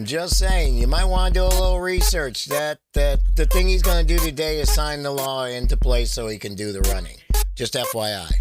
I'm just saying, you might want to do a little research. That the thing he's going to do today is sign the law into place so he can do the running. Just FYI.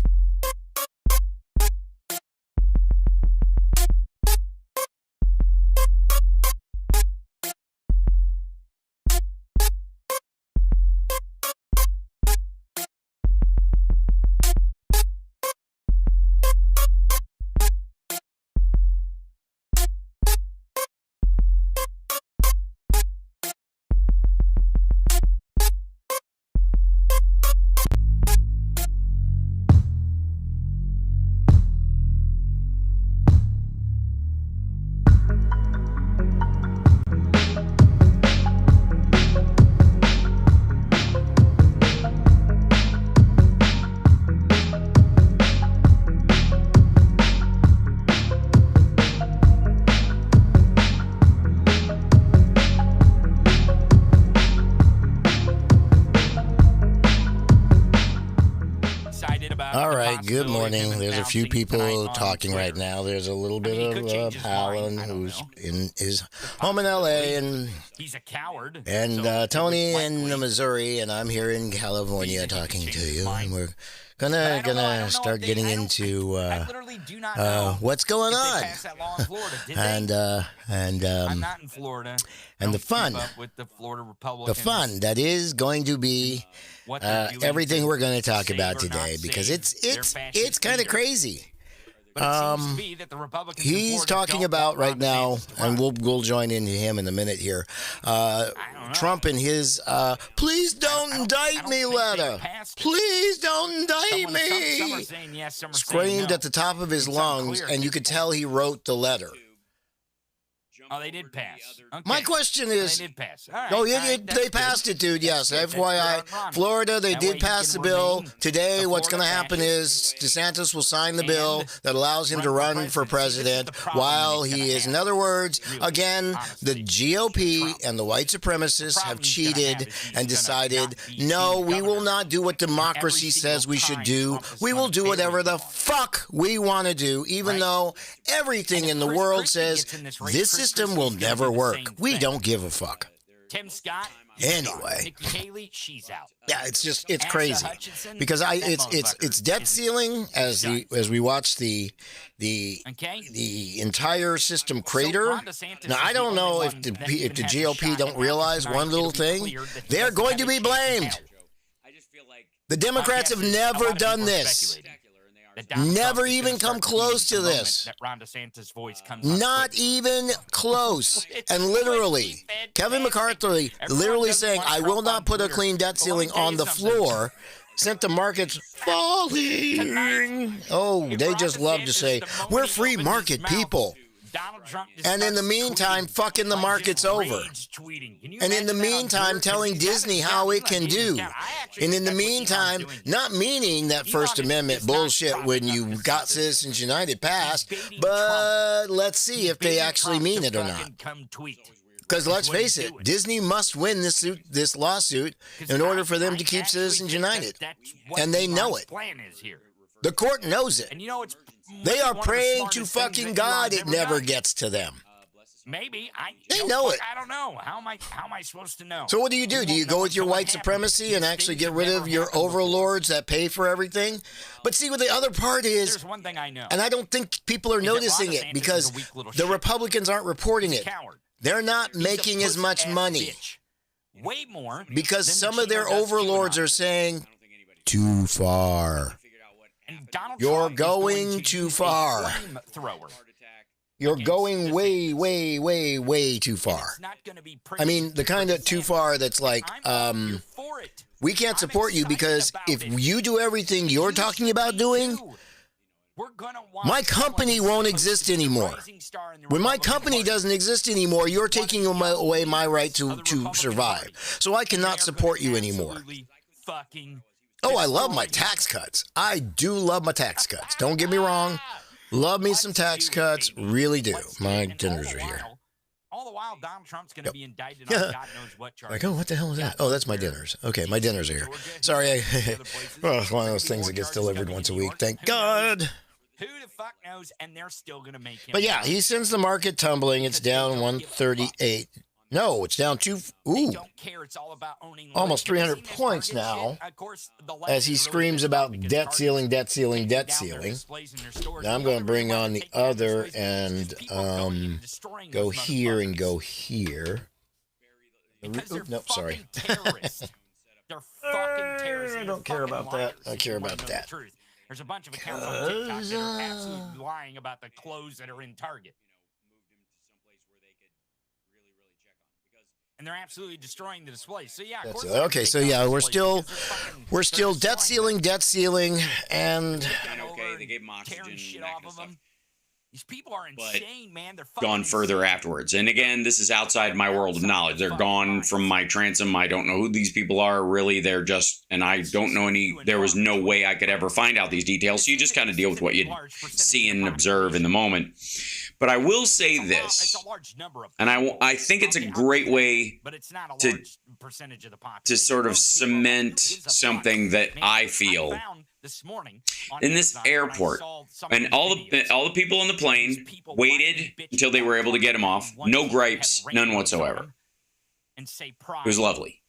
Good morning. There's a few people talking right now. There's a little bit of Alan, who's in his home in L.A., and he's a coward. And Tony in Missouri, and I'm here in California talking to you. And we're gonna start getting into what's going on, and I'm not in Florida. And the fun that is going to be everything we're going to talk about today, because it's kind of crazy. He's talking about right now, and we'll join into him in a minute here. Trump and his "Please don't indict me" letter. Please don't indict me. Screamed at the top of his lungs, and you could tell he wrote the letter. Oh, they did pass. Okay. My question is... They did pass. All right. Oh, they passed it, dude. Yes, FYI. Florida, they did pass the bill. Today, what's going to happen is DeSantis will sign the bill that allows him to run for president while he is... In other words, again, the GOP and the white supremacists have cheated and decided, no, we will not do what democracy says we should do. We will do whatever the fuck we want to do, even though everything in the world says this system will never work. We don't give a fuck. Tim Scott. Anyway, Nikki Haley, she's out. Yeah, it's crazy because it's debt ceiling as we watch the entire system crater. Now I don't know if the GOP don't realize one little thing. They're going to be blamed. The Democrats have never done this. Never even come close to this. Not even close. And literally, Kevin McCarthy literally saying, I will not put a clean debt ceiling on the floor, sent the markets falling. Oh, they just love to say, we're free market people. And in the meantime, fucking the market's over. And in the meantime, telling Disney how it can do. And in the meantime, not meaning that First Amendment bullshit when you got Citizens United passed, but let's see if they actually mean it or not. Because let's face it, Disney must win this lawsuit in order for them to keep Citizens United. And they know it. The court knows it. They are praying to fucking God it never gets to them. Maybe. They know it. I don't know. How am I supposed to know? So what do? Do you go with your white supremacy and actually get rid of your overlords that pay for everything? But see, what the other part is, there's one thing I know, and I don't think people are noticing it because the Republicans aren't reporting it. They're not making as much money. Way more. Because some of their overlords are saying, too far. You're going too far. You're going way, way, way, way too far. I mean, the kind of too far that's like, we can't support you because if you do everything you're talking about doing, my company won't exist anymore. When my company doesn't exist anymore, you're taking away my right to survive. So I cannot support you anymore. Oh, I love my tax cuts. I do love my tax cuts. Don't get me wrong. Love me some tax cuts. Really do. My dinners are here. All the while, Donald Trump's going to be indicted on God knows what charge. Like, oh, what the hell is that? Oh, that's my dinners. Okay, my dinners are here. Sorry, well, it's one of those things that gets delivered once a week. Thank God. Who the fuck knows? And they're still going to make him. But yeah, he sends the market tumbling. It's down 138. No, it's down They don't care. It's all about owning almost 300 points now. Of course, as he screams about debt ceiling, debt ceiling, debt ceiling. Now I'm going to bring on the other and go here and go here. Nope, sorry. They're fucking terrorists. I don't care about that. I care about that. There's a bunch of accounts on TikTok that are absolutely lying about the clothes that are in Target. And they're absolutely destroying the display. So yeah, of course. Okay, so yeah, we're still debt ceiling, and okay, they gave them oxygen shit and that off kind of of them. stuff. These people are insane, man. They're fucking gone further afterwards. And again, this is outside my world of knowledge. They're gone from my transom. I don't know who these people are. Really, they're just, and I don't know there was no way I could ever find out these details. So you just kind of deal with what you see and observe in the moment. But I will say this, and I think it's a great way to sort of cement something that I feel in this airport. And all the people on the plane waited until they were able to get him off. No gripes, none whatsoever. It was lovely.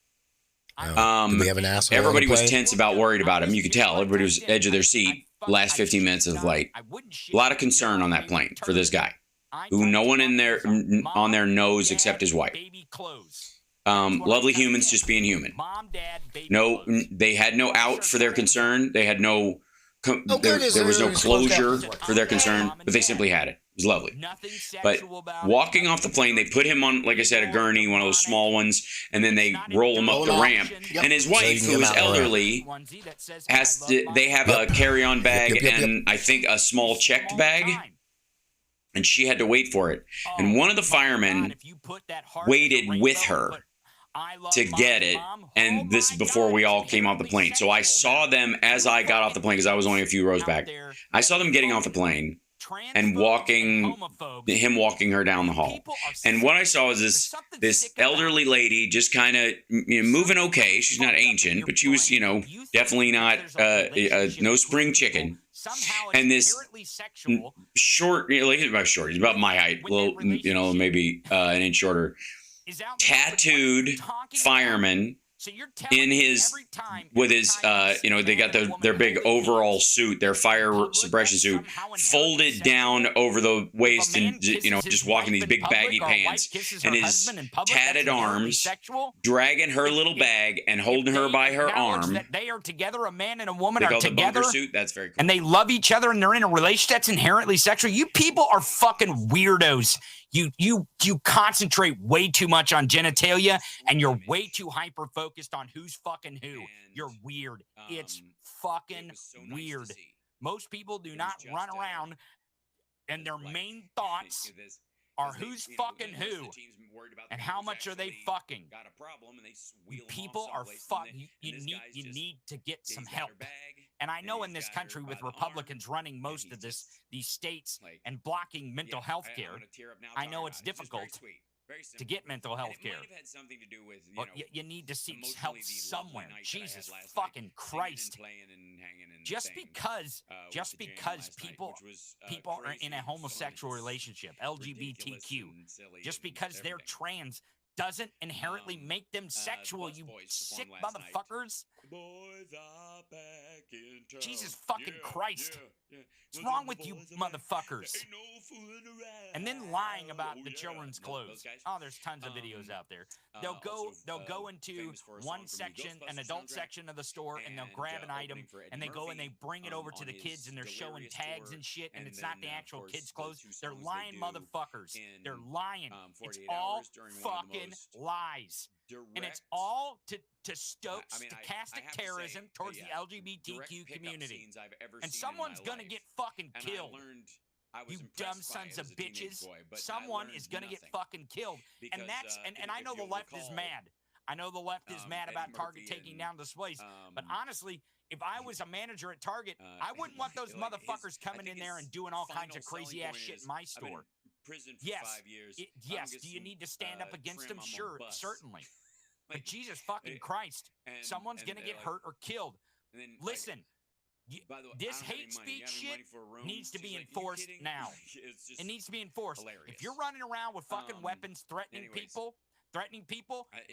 Do we have an asshole? Everybody was tense about, worried about him. You could tell. Everybody was edge of their seat. Last 15 minutes of the flight. A lot of concern on that plane for this guy, who no one on there knows except his wife. Lovely humans just being human. No, they had no out for their concern. They had no, there was no closure for their concern, but they simply had it. It was lovely. But walking off the plane, they put him on, like I said, a gurney, one of those small ones, and then they roll him up the ramp. And his wife, who is elderly, they have a carry-on bag and I think a small checked bag. And she had to wait for it. And one of the firemen waited with her to get it. And this is before we all came off the plane. So I saw them as I got off the plane, because I was only a few rows back. I saw them getting off the plane and him walking her down the hall. And what I saw was this elderly lady just kind of moving okay. She's not ancient, but she was, definitely not no spring chicken. And this short, he's about short. He's about my height, little, maybe an inch shorter. Tattooed fireman in his, with his, they got their big overall suit, their fire suppression suit, folded down over the waist, and just walking these big baggy pants, and his tatted arms, dragging her little bag and holding her by her arm. They are together. A man and a woman are together. Suit. That's very cool. And they love each other, and they're in a relationship that's inherently sexual. You people are fucking weirdos. You concentrate way too much on genitalia, and you're way too hyper focused on who's fucking who. You're weird. It's fucking weird. Most people do not run around, and their main thoughts are who's fucking who and how much are they fucking. People are fucking. You need to get some help. And I know in this country, with Republicans running most of these states and blocking mental health care, I know it's difficult to get mental health care. You need to seek help somewhere. Jesus fucking Christ. Just because people are in a homosexual relationship, LGBTQ, just because they're trans doesn't inherently make them sexual, you sick motherfuckers. Jesus fucking Christ. What's wrong with you motherfuckers? And then lying about the children's clothes. Oh, there's tons of videos out there. They'll go into one section, an adult section of the store, and they'll grab an item, and they go and they bring it over to the kids, and they're showing tags and shit, and it's not the actual kids' clothes. They're lying motherfuckers. They're lying. It's all fucking lies. And it's all to stoke stochastic terrorism towards the LGBTQ community. And someone's gonna get fucking killed. You dumb sons of bitches. Someone is gonna get fucking killed. And that's and I know the left is mad. I know the left is mad about Target taking down displays. But honestly, if I was a manager at Target, I wouldn't want those motherfuckers coming in there and doing all kinds of crazy ass shit in my store. Yes. Yes. Do you need to stand up against them? Sure, certainly. But Jesus fucking Christ, someone's going to get hurt or killed. Listen, By the way, This hate speech shit needs to be enforced now. It needs to be enforced. Hilarious. If you're running around with fucking weapons threatening people, is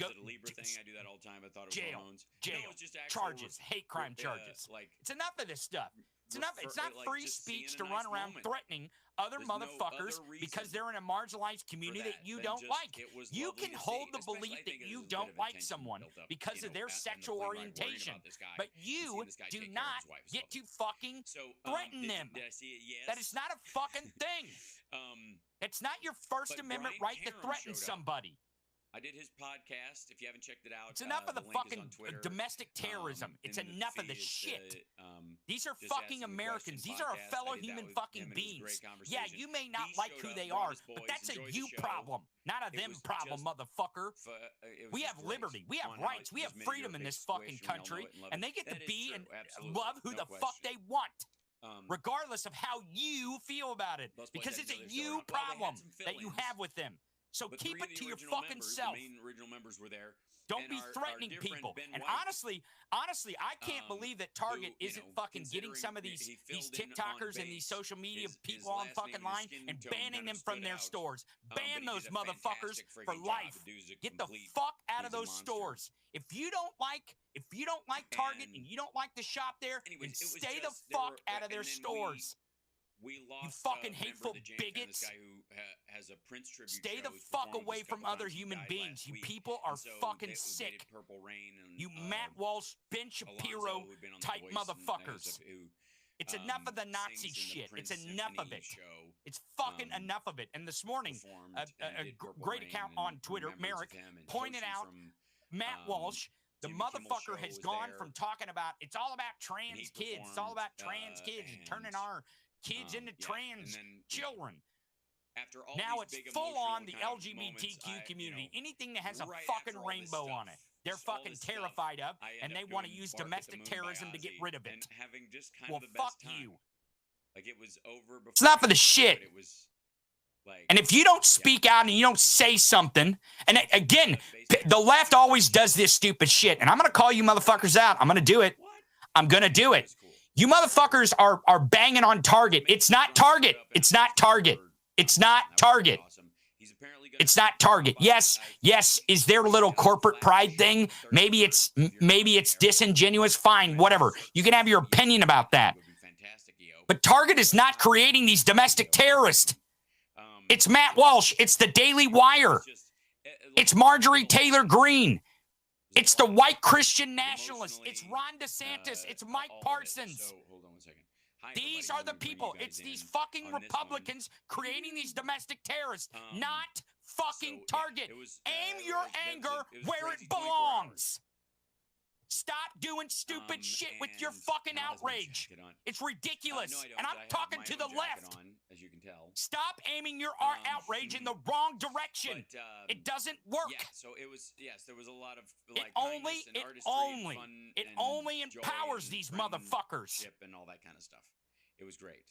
it a Libra thing? I do that all the time. I thought it was jail, hormones. jail, No, it's just charges, hate crime charges. It's enough of this stuff. It's enough. It's not free speech to run around threatening other motherfuckers because they're in a marginalized community that you don't like. You can hold the belief that you don't like someone because of their sexual orientation, but you do not get to fucking threaten them. That is not a fucking thing. It's not your First Amendment right to threaten somebody. I did his podcast. If you haven't checked it out, it's enough of the fucking domestic terrorism. It's and enough the of the feed is, shit. These are just fucking asking the Americans. question These are podcast. fellow I did that human with fucking him, and it was a beings. great Yeah, conversation. you may not He like showed who up, they brought are, his but boys, that's a enjoyed you the show. problem, not a It them was problem, just motherfucker. It was We just have great. liberty. We have On how rights. We his have miniature freedom in big this fucking situation, we all know country, it and love and it. they get to That is be true, and absolutely, love who no the question. fuck they want. Regardless of how you feel about it, Let's because play it's that a another show you around. Well, they had problem some that you fill-ins. have with them. So But keep three of it the to your original fucking members, self. The main original members were there. Don't and be our threatening dear friend people. Ben And White, honestly, I can't believe that Target isn't fucking getting some of these TikTokers and these social media people on fucking line and banning them from their stores. Ban those motherfuckers for life. Get the fuck out of those stores. If you don't like Target and you don't like to shop there, then stay the fuck out of their stores. We lost, you fucking a member hateful of the Jam bigots. Fan, this guy who has a Prince tribute Stay show. the He's fuck performed away this from couple other times. He human died beings. last You week. people are And so fucking they sick. did Purple Rain and, You Matt Walsh, Ben Shapiro Alonzo, who'd been on The type Voice motherfuckers. who, It's enough of the Nazi shit. It's enough of it. It's fucking enough of it. And this morning, a great account on Twitter, Merrick, pointed out Matt Walsh, the motherfucker has gone from talking about it's all about trans kids, it's all about trans kids and turning our kids into trans children. After all now these it's big full on the emotional LGBTQ community. Anything that has a right fucking after all this rainbow stuff, on it, they're all fucking this stuff, terrified of, I and end they up want to doing use Bark at the domestic Moon by terrorism to get Ozzy rid of it. and having just kind Well, of the fuck best time. you. Like it was over before. It's enough of the but shit. It was like, And if you don't speak out and you don't say something, and again, the left always does this stupid shit, and I'm going to call you motherfuckers out. I'm going to do it. I'm going to do it. You motherfuckers are banging on Target. It's not Target. It's not Target. It's not Target. It's not Target. Yes, is their little corporate pride thing? Maybe it's disingenuous. Fine, whatever. You can have your opinion about that. But Target is not creating these domestic terrorists. It's Matt Walsh. It's the Daily Wire. It's Marjorie Taylor Greene. It's the white Christian nationalists. It's Ron DeSantis. It's Mike Parsons. Hold on one second. These are the people. It's these fucking Republicans creating these domestic terrorists, not fucking Target. Aim your anger where it belongs. Stop doing stupid shit with your fucking outrage. It's ridiculous. And I'm talking to the left. As you can tell. Stop aiming your outrage in the wrong direction. It doesn't work. Yeah, so it was, yes, there was a lot of like kindness and artistry and fun it and only joy empowers and these motherfuckers. friendship and all that kind of stuff. It was great.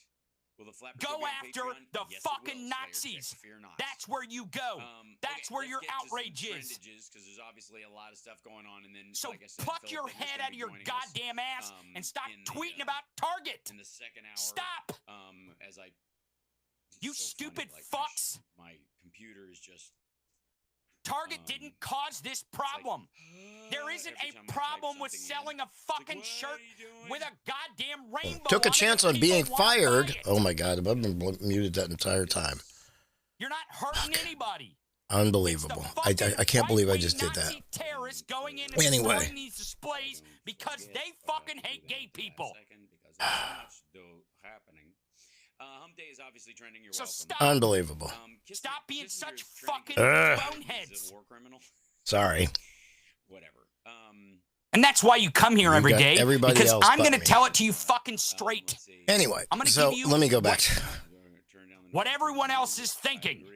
Will the Flappers Go be on after Patreon? the Yes, it fucking will, Nazis. Slayer, fear not. That's where you go. That's where let's your get to some outrage is. because there's obviously a lot of stuff going on, and then So like I said, pluck Philip your Baker's head gonna out of be your joining us, goddamn ass and stop in the, tweeting about Target. in the second hour. Stop. As I You so stupid funny, like, fucks. My computer is just Target didn't cause this problem. There isn't every time I a type problem with something in, selling a fucking "What shirt are you doing?" with a goddamn rainbow. Took a on it chance that on being people wanna buy fired. it. Oh my God, I've been muted that entire time. You're not hurting anybody. Unbelievable. I can't believe I just did that. Nazi terrorists going in and Anyway. destroying these displays because they fucking hate gay people. Because there's so much still happening. Hump Day is obviously trending. You're So welcome. stop. Unbelievable. Stop being Kissinger's such trending fucking because boneheads. he's a war criminal. Sorry. Whatever. And that's why you come here every got day. everybody Because else I'm but going to me. tell it to you fucking straight. Let's see. Anyway, I'm gonna so give you let me go back. what everyone else is thinking. I agree.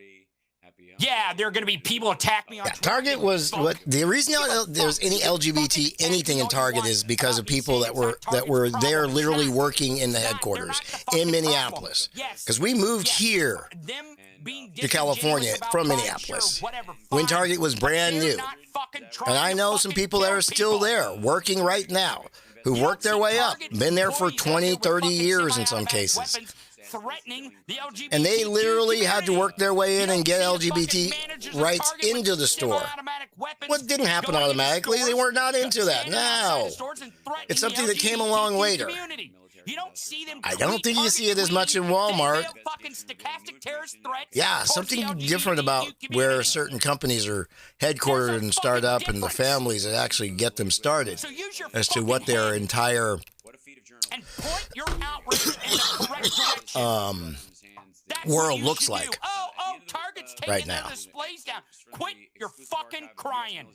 Happy Hump Yeah, Day. there are going to be people attack me on Yeah, Twitter. Target was Fuck. what the reason there's any LGBT anything in Target is because of people that were there literally working in the headquarters in Minneapolis. Because we moved here Them being to California disingenuous about from buying Minneapolis shirts, whatever, when fine. Target was brand They're new. not fucking And trying I to know some fucking people that kill are still people. there working right now. who worked their way up, been there for 20, 30 years in some cases. And they literally had to work their way in and get LGBT rights into the store. What didn't happen automatically? They were not into that. No. It's something that came along later. I don't think you see it as much in Walmart. Yeah, something different about where certain companies are headquartered and start up and the families that actually get them started as to what their entire world looks like right now. Quit your fucking crying.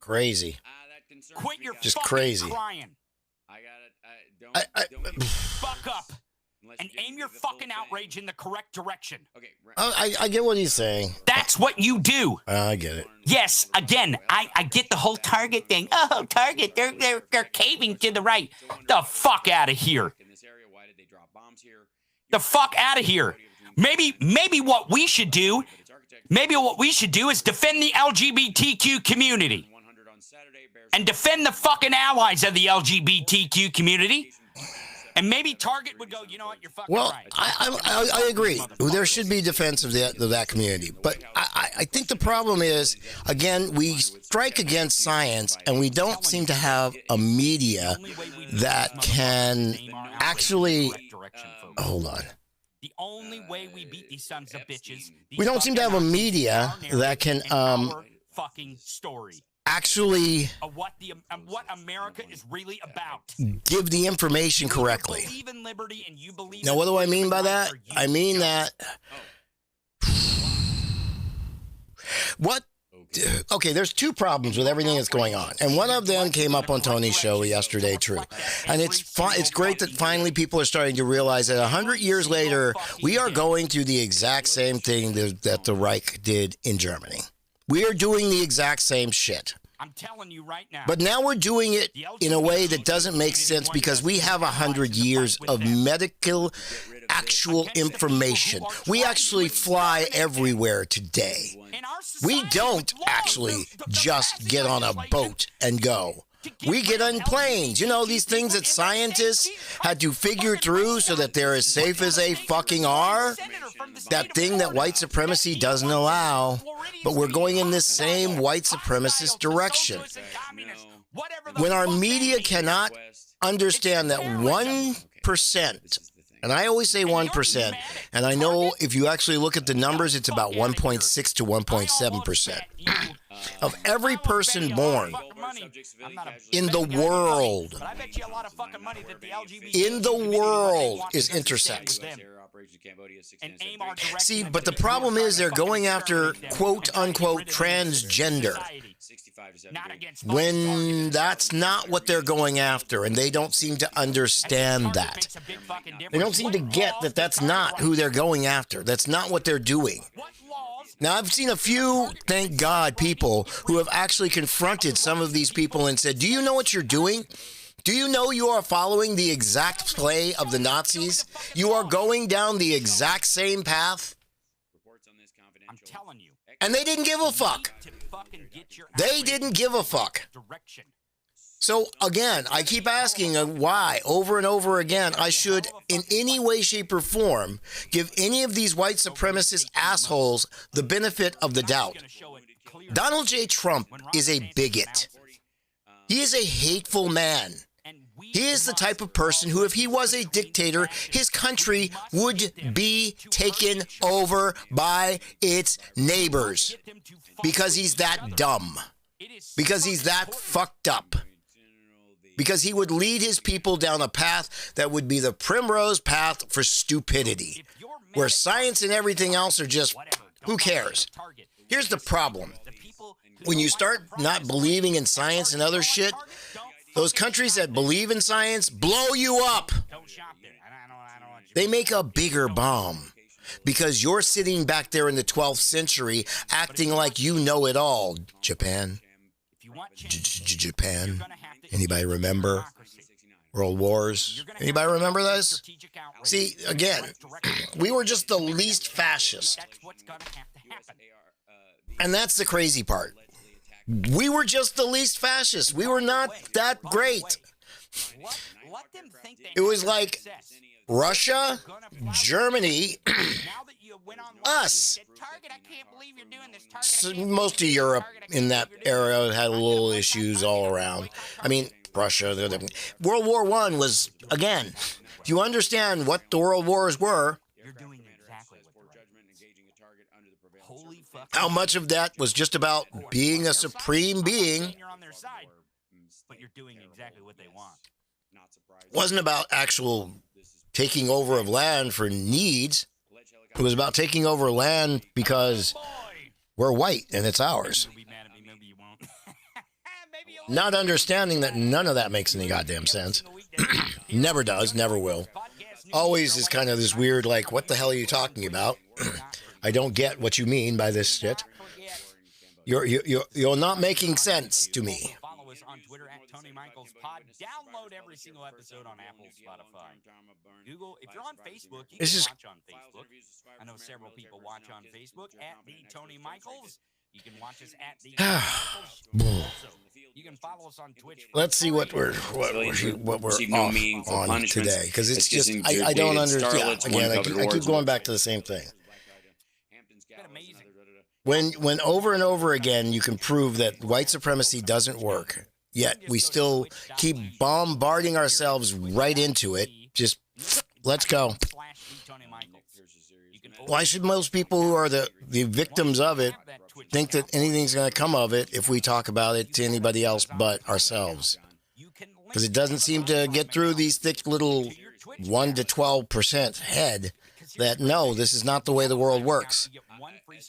Crazy. Quit your just fucking crazy. Crying. Fuck up and aim your fucking outrage in the correct direction. I get what he's saying. That's what you do. I get it. Yes, again, I get the whole Target thing. Oh, Target, they're caving to the right. The fuck out of here. The fuck out of here. Maybe what we should do is defend the LGBTQ community and defend the fucking allies of the LGBTQ community. And maybe Target would go, you know what, you're fucking right. I agree. There should be defense of that community. But I think the problem is, again, we strike against science, and we don't seem to have a media that can actually... Hold on. The only way we beat these sons of bitches... We don't seem to have a media that can... fucking story. Actually of what America is really about. Give the information correctly. You believe in liberty and you believe now, what do I mean by that? I mean that... Okay, there's two problems with everything that's going on. And one of them came up on Tony's show yesterday, true. And it's great that finally people are starting to realize that 100 years later, we are going through the exact same thing that the Reich did in Germany. We are doing the exact same shit. I'm telling you right now. But now we're doing it in a way that doesn't make sense because we have 100 years of medical actual information. We actually fly everywhere today. We don't actually just get on a boat and go. We get on planes. You know, these things that scientists had to figure through so that they're as safe as they fucking are. That thing that white supremacy doesn't allow. But we're going in this same white supremacist direction. When our media cannot understand that 1%, and I always say 1%, and I know if you actually look at the numbers, it's about 1.6 to 1.7%. Of every person born in the world, is intersex. See, but the problem is they're going after quote-unquote transgender when that's not what they're going after, and they don't seem to understand that. They don't seem to get that that's not who they're going after. That's not what they're doing. Now, I've seen a few, thank God, people who have actually confronted some of these people and said, do you know what you're doing? Do you know you are following the exact play of the Nazis? You are going down the exact same path? I'm telling you. And they didn't give a fuck. They didn't give a fuck. So, again, I keep asking why, over and over again, I should, in any way, shape, or form, give any of these white supremacist assholes the benefit of the doubt. Donald J. Trump is a bigot. He is a hateful man. He is the type of person who, if he was a dictator, his country would be taken over by its neighbors. Because he's that dumb. Because he's that fucked up. Because he would lead his people down a path that would be the primrose path for stupidity. Where science and everything else are just, who cares? Here's the problem. When you start not believing in science and other shit, those countries that believe in science blow you up. They make a bigger bomb. Because you're sitting back there in the 12th century acting like you know it all. Japan. Japan. Anybody remember World Wars? Anybody remember this? See, again, we were just the least fascist. And that's the crazy part. We were just the least fascist. We were not that great. It was like Russia, Germany, us. So most of Europe in that era had little issues all around. I mean, Russia. World War I was, again, do you understand what the world wars were? How much of that was just about being a supreme being? But you're doing exactly what they want. Wasn't about actual taking over of land for needs. It was about taking over land because we're white and it's ours. Not understanding that none of that makes any goddamn sense. Never does, never will. Always is kind of this weird, like, what the hell are you talking about? I don't get what you mean by this shit. You're not making sense to me. Follow us on Twitter at Tony Michaels Pod. Download every single episode on Apple, Spotify, Google. If you're on Facebook, you can watch on Facebook. I know several people watch on Facebook at the Tony Michaels. You can watch us at the also, you can follow us on Twitch. Let's see what we're off on today, because it's just I don't understand. Again, I keep going back to the same thing. When over and over again you can prove that white supremacy doesn't work, yet we still keep bombarding ourselves right into it. Just let's go. Why should most people who are the victims of it think that anything's going to come of it if we talk about it to anybody else but ourselves? Because it doesn't seem to get through these thick little 1 to 12% head that, no, this is not the way the world works.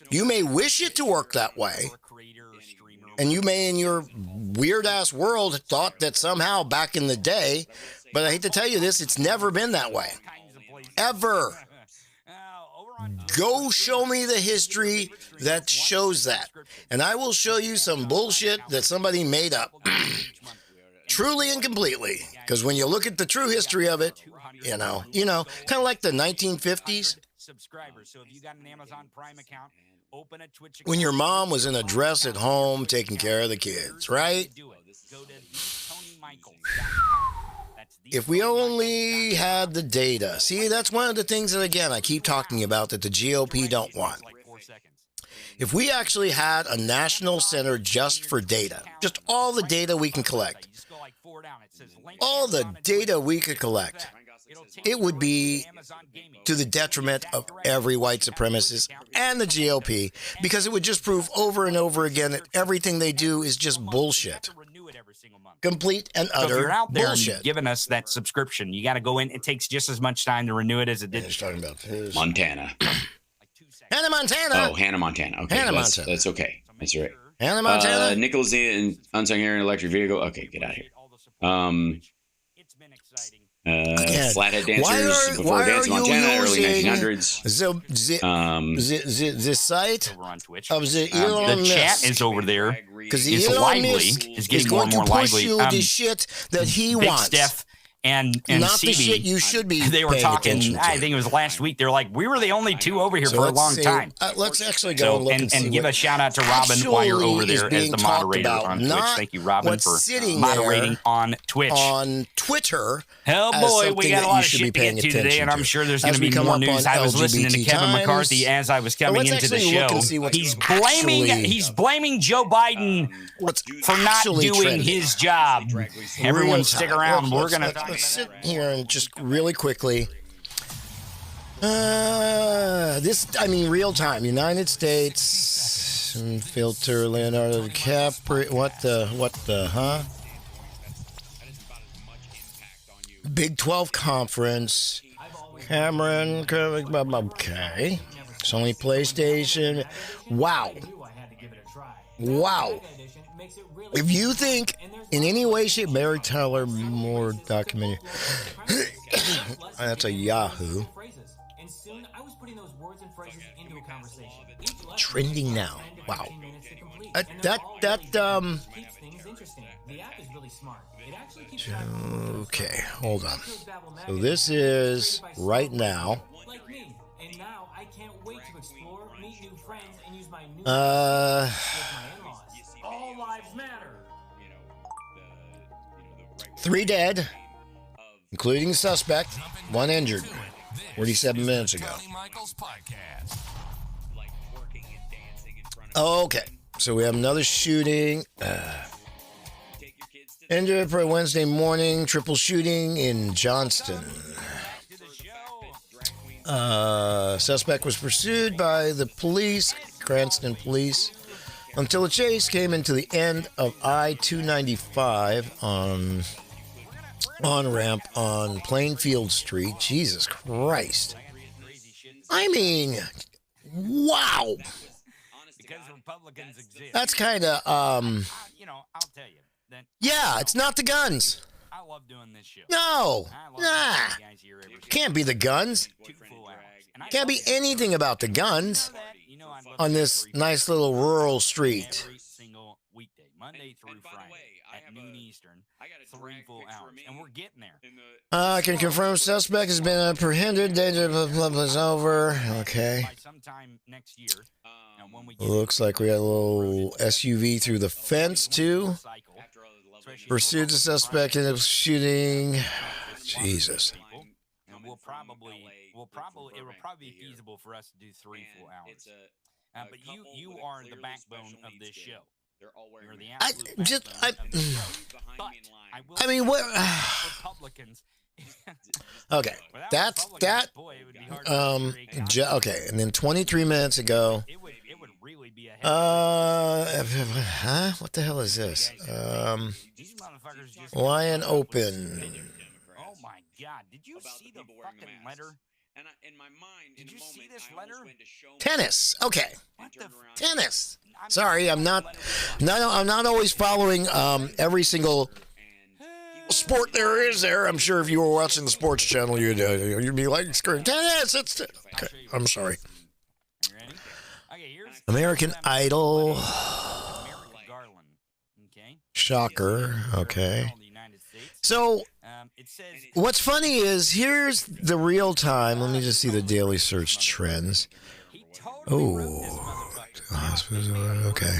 You may wish it to work that way, and you may in your weird-ass world thought that somehow back in the day, but I hate to tell you this, it's never been that way. Ever. Go show me the history that shows that, and I will show you some bullshit that somebody made up. Truly and completely. Because when you look at the true history of it, you know, kind of like the 1950s. So if you got an Amazon Prime account, open a Twitch account. When your mom was in a dress at home taking care of the kids, right? If we only had the data. See, that's one of the things that, again, I keep talking about that the GOP don't want. If we actually had a national center just for data, just all the data we can collect, all the data we could collect, it would be to the detriment of every white supremacist and the GOP, because it would just prove over and over again that everything they do is just bullshit. Complete and utter so if you're out there bullshit. And giving us that subscription, you got to go in. It takes just as much time to renew it as it did. He's talking about Montana. Hannah Montana. Oh, Hannah Montana. Okay, Hannah Montana. That's okay. That's right. Hannah Montana. Nichols in unsung hero in electric vehicle. Okay, get out of here. Flathead dancers before Dance Montana, early 1900s. The site of the Elon the chat Musk. is over there. Because is Elon lively. Musk Is getting is more going and more to push lively. you the shit that he Big wants. Steph and not CB, the shit you should be. They were paying talking. attention to. I think it was last week. They're like, we were the only two over here for a long time. Let's actually go and look and see give what a shout out to Robin while you're over there as the moderator about, on Twitch. Thank you, Robin, for sitting moderating on Twitch. On Twitter. Oh boy, we got a lot of shit to get to today, and I'm sure there's going to be more news. I was listening to Kevin McCarthy as I was coming into the show. He's blaming Joe Biden for not doing his job. Everyone, stick around. We're gonna let's sit here and just really quickly. Real time. United States filter Leonardo DiCaprio. What the, huh? Big 12 conference. Cameron. Okay. Sony PlayStation. Wow. If you think in any way, shape, Mary Tyler Moore documentary. That's a Yahoo. Trending now. Wow. Okay, hold on. So this is right now. 3 dead, including the suspect, 1 injured, 47 minutes ago. Okay, so we have another shooting. Injured for Wednesday morning, triple shooting in Johnston. Suspect was pursued by the police, Cranston police, until the chase came into the end of I-295 on-ramp on Plainfield Street. Jesus Christ. I mean, wow. Because Republicans exist. That's kind of, I'll tell you. Yeah, it's not the guns. I love doing this show. No. Nah. Can't be the guns. Can't be anything about the guns on this nice little rural street. Every single weekday, Monday through Friday at noon Eastern, 3 full hours, and we're getting there. I can confirm suspect has been apprehended. Danger is over. Okay. Sometime next year. Looks like we got a little SUV through the fence too. Pursued the suspect in a shooting. Jesus. And it will probably be feasible for us to do 3 full hours. But you are the backbone of this show. You're the absolute I mean, what? Republicans. Okay, that's that. Okay, and then 23 minutes ago. It would really be a What the hell is this? Lion Open. Oh my God! Did you see the fucking letter? Did you see this letter? Tennis. Okay. What the tennis? Sorry, I'm not always following every single sport there is there. I'm sure if you were watching the sports channel, you'd be like, tennis. Okay, I'm sorry. American Idol. Shocker. Okay. So, what's funny is, here's the real time. Let me just see the daily search trends. Oh, okay.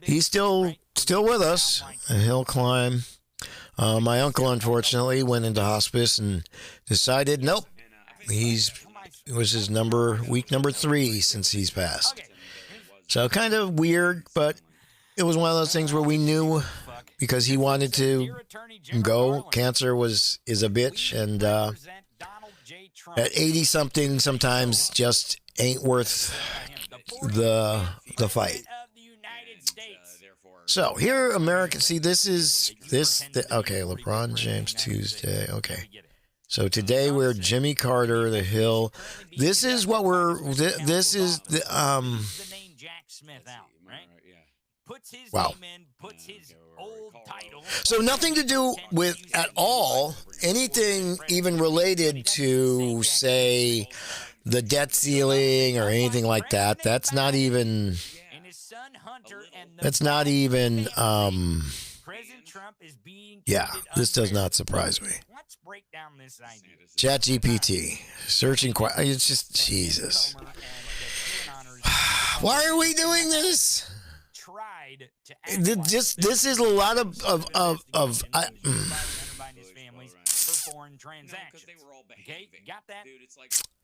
He's still with us, and he'll climb. My uncle, unfortunately, went into hospice and decided, nope, it was his week number 3 since he's passed. So kind of weird, but it was one of those things where we knew because he wanted to go. Cancer is a bitch, and at 80-something, sometimes just ain't worth the fight. So here, America. See, okay, LeBron James Tuesday. Okay. So today we're Jimmy Carter, The Hill. This is what this is the name Jack Smith out, right? Puts his wow. name in, puts his old title. So nothing to do with at all anything even related to, say, the debt ceiling or anything like that. That's not even. That's not even. Yeah, this does not surprise me. Let's break down this idea. ChatGPT searching. It's just Jesus. Why are we doing this? This is a lot of foreign transactions. Okay, got that?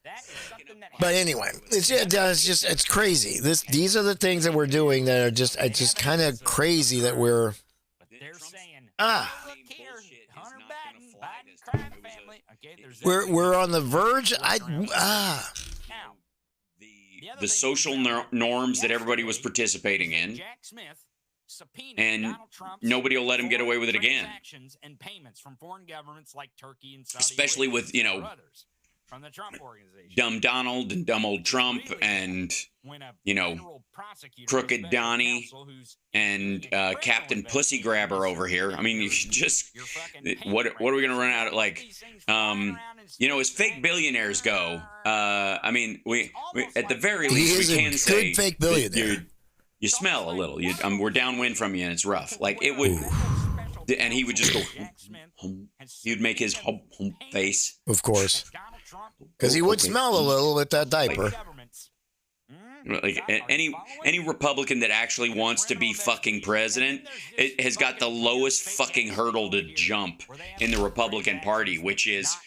That is something that. But anyway, it's crazy. These are the things that we're doing that are just kind of crazy that we're. But they're saying, look here, Hunter Biden crime family. Okay, we're on the verge. The social norms that everybody was participating in, and nobody will let him get away with it again. And payments from foreign governments like Turkey and Saudi especially with from the Trump organization, dumb Donald and dumb old Trump, and crooked Donnie and Captain Pussy Grabber over here. I mean, you just what are we gonna run out of as fake billionaires go? I mean, we at the very least we can say good fake billionaire. You smell a little. We're downwind from you, and it's rough. Like it would, and he would just go. He would make his hum face, of course, because he would smell a little with that diaper. Like any Republican that actually wants to be fucking president, it has got the lowest fucking hurdle to jump in the Republican Party, which is,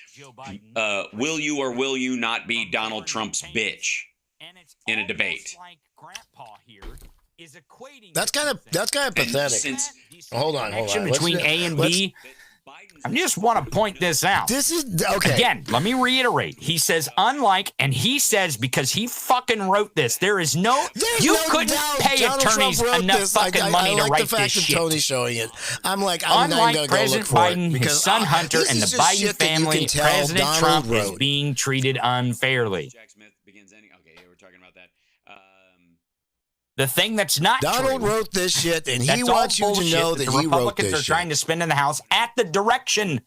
will you or will you not be Donald Trump's bitch in a debate? That's kind of pathetic. Hold on. Between A and B. I just want to point this out. This is okay. Again, let me reiterate. He says unlike, and he says because he fucking wrote this, couldn't pay attorneys enough fucking money to write this shit. I like the fact that Tony's showing it. I'm not going to go President look for Biden, it his son Hunter, and the Biden family, President Trump is being treated unfairly. Jack Smith begins ending. Okay, we're talking about that. The thing that's not Donald true, wrote this shit, and he wants you to know that he wrote this shit. The Republicans are trying to spin in the House at the direction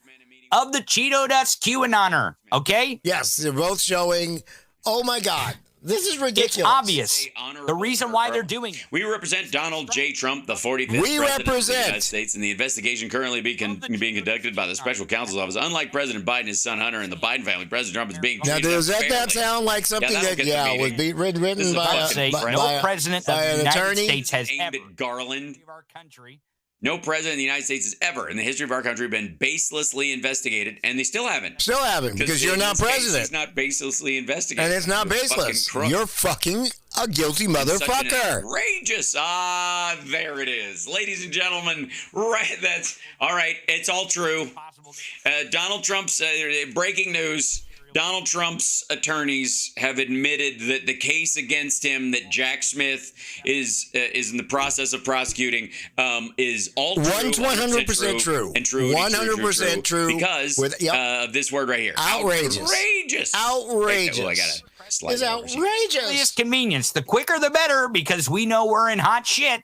of the Cheeto Dust QAnoner, okay? Yes, they're both showing, oh my God, this is ridiculous. It's obvious. The reason why they're doing it. We represent Donald J. Trump, the 45th President of the United States, in the investigation currently being conducted by the Special Counsel's Office. Unlike President Biden, his son Hunter, and the Biden family, President Trump is being treated Now, does that sound like something that was written by no president of the United States has ever Garland. No president of the United States has ever, in the history of our country, been baselessly investigated, and they still haven't. Because you're not president. He's not baselessly investigated. And it's not baseless. You're fucking a guilty motherfucker. Outrageous. There it is. Ladies and gentlemen, right, that's, all right, it's all true. Donald Trump's, breaking news, Donald Trump's attorneys have admitted that the case against him that Jack Smith is in the process of prosecuting is all true. 100% true. And true. 100% true. Because of this word right here. Outrageous. Outrageous. Outrageous. Oh, I got to slide It's outrageous. It's convenience. The quicker the better, because we know we're in hot shit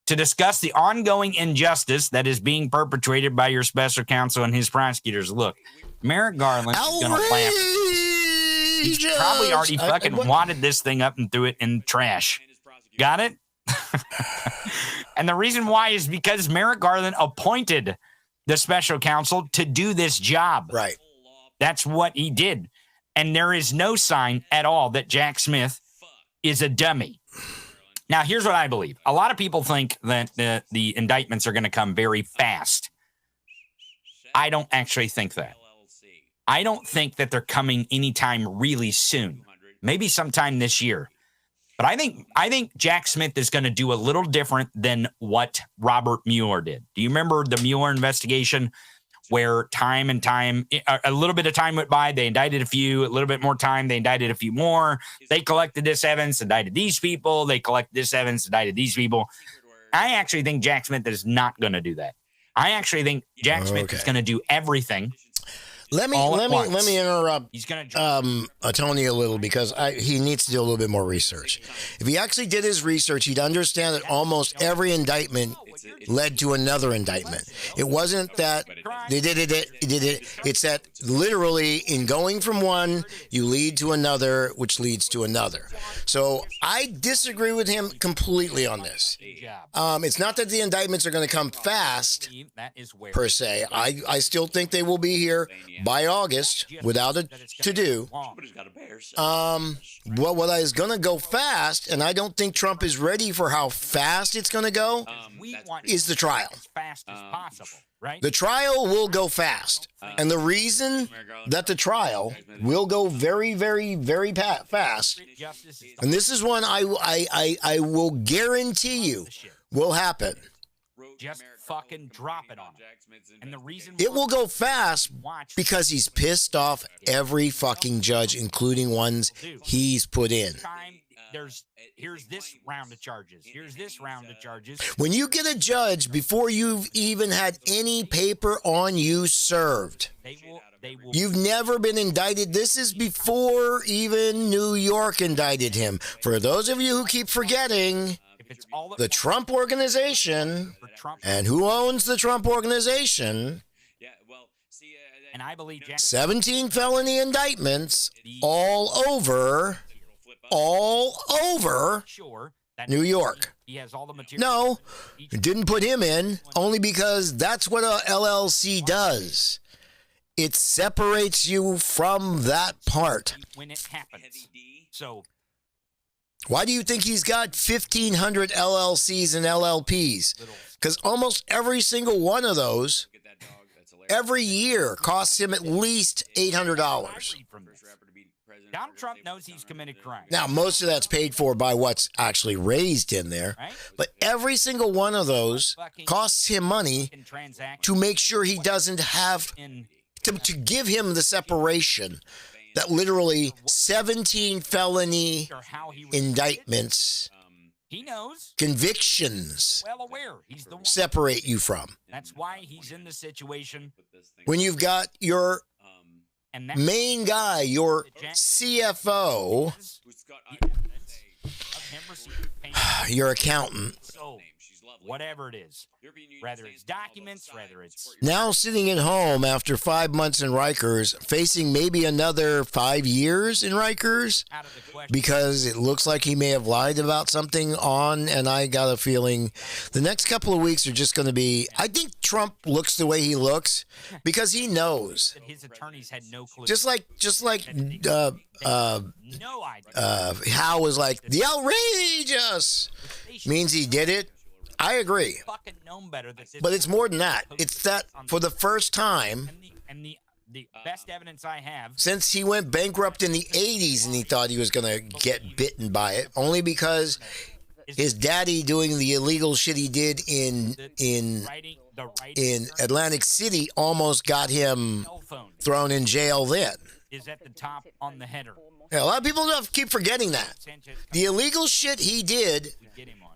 to discuss the ongoing injustice that is being perpetrated by your special counsel and his prosecutors. Look, Merrick Garland is going to laugh. He's probably already fucking wadded this thing up and threw it in trash. Got it? And the reason why is because Merrick Garland appointed the special counsel to do this job. Right. That's what he did. And there is no sign at all that Jack Smith is a dummy. Now, here's what I believe. A lot of people think that the indictments are going to come very fast. I don't actually think that. I don't think that they're coming anytime really soon. Maybe sometime this year. But I think Jack Smith is going to do a little different than what Robert Mueller did. Do you remember the Mueller investigation where time and time, a little bit of time went by, they indicted a few, a little bit more time, they indicted a few more. They collected this evidence, indicted these people. They collected this evidence, indicted these people. I actually think Jack Smith is not going to do that. I actually think Jack Smith is going to do everything. Let me interrupt Tony a little because he needs to do a little bit more research. If he actually did his research, he'd understand that almost every indictment led to another indictment. It wasn't that they did it. It's that literally in going from one, you lead to another, which leads to another. So I disagree with him completely on this. It's not that the indictments are going to come fast, per se. I still think they will be here by August without a to-do. What is going to go fast, and I don't think Trump is ready for how fast it's going to go, is the trial. The trial will go fast. And the reason that the trial will go very, very, very fast, and this is one I will guarantee you will happen. Just fucking drop it on him. And the reason it will go fast because he's pissed off every fucking judge, including ones he's put in. Here's this round of charges. Here's this round of charges. When you get a judge before you've even had any paper on you served, you've never been indicted. This is before even New York indicted him. For those of you who keep forgetting, the Trump organization, and who owns the Trump organization, and I believe 17 felony indictments all over New York. No, didn't put him in only because that's what a LLC does. It separates you from that part. When it happens. So Why do you think he's got 1,500 LLCs and LLPs? Because almost every single one of those every year costs him at least $800. Donald Trump knows he's committed crime. Now, most of that's paid for by what's actually raised in there, but every single one of those costs him money to make sure he doesn't have, to give him the separation that literally 17 felony indictments, he knows, convictions, well aware he's the one separate you from. That's why he's in the situation. When you've got your main guy, your CFO, your accountant, whatever it is, whether it's documents, whether it's now sitting at home after 5 months in Rikers, facing maybe another 5 years in Rikers, because it looks like he may have lied about something on, and I got a feeling the next couple of weeks are just going to be, I think Trump looks the way he looks because he knows. His attorneys had no clue. Just like Hal was like, the outrageous means he did it. I agree. But it's more than that. It's that for the first time, and the best evidence I have, since he went bankrupt in the 80s and he thought he was going to get bitten by it, only because his daddy doing the illegal shit he did in Atlantic City almost got him thrown in jail then. Is at the top on the header. Yeah, a lot of people keep forgetting that. The illegal shit he did,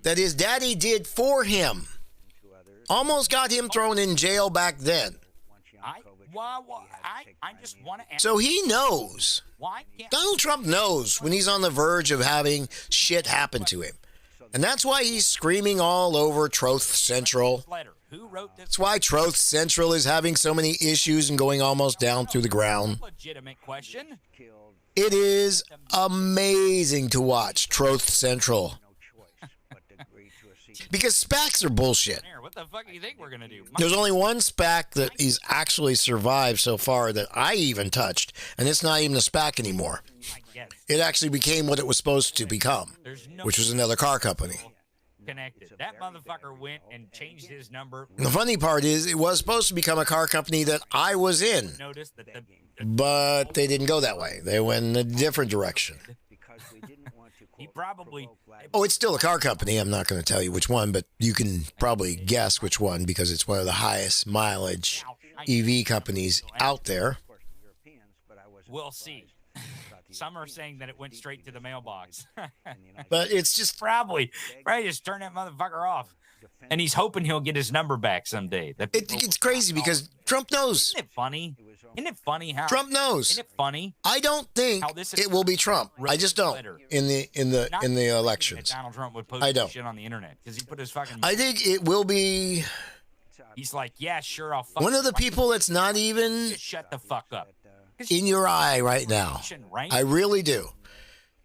that his daddy did for him, almost got him thrown in jail back then. I just want to ask. So he knows. Donald Trump knows when he's on the verge of having shit happen to him. And that's why he's screaming all over Truth Central. That's why Truth Central is having so many issues and going almost down through the ground. Legitimate question. It is amazing to watch Truth Central. Because SPACs are bullshit. What the fuck do you think we're gonna do? There's only one SPAC that he's actually survived so far that I even touched, and it's not even a SPAC anymore. It actually became what it was supposed to become, which was another car company. Connected. That motherfucker went and changed his number. The funny part is, it was supposed to become a car company that I was in, but they didn't go that way. They went in a different direction. He probably. Oh, it's still a car company. I'm not going to tell you which one, but you can probably guess which one because it's one of the highest mileage EV companies out there. We'll see. Some are saying that it went straight to the mailbox. But it's just probably just turn that motherfucker off. And he's hoping he'll get his number back someday. It's crazy because Trump knows. Isn't it funny? Isn't it funny how Trump knows? Isn't it funny? I don't think it will be Trump. I just don't in the elections. Donald Trump would post shit on the internet because he put his fucking. I think it will be. He's like, yeah, sure, I'll. One of the people that's not even. Just shut the fuck up. In your eye right now. I really do.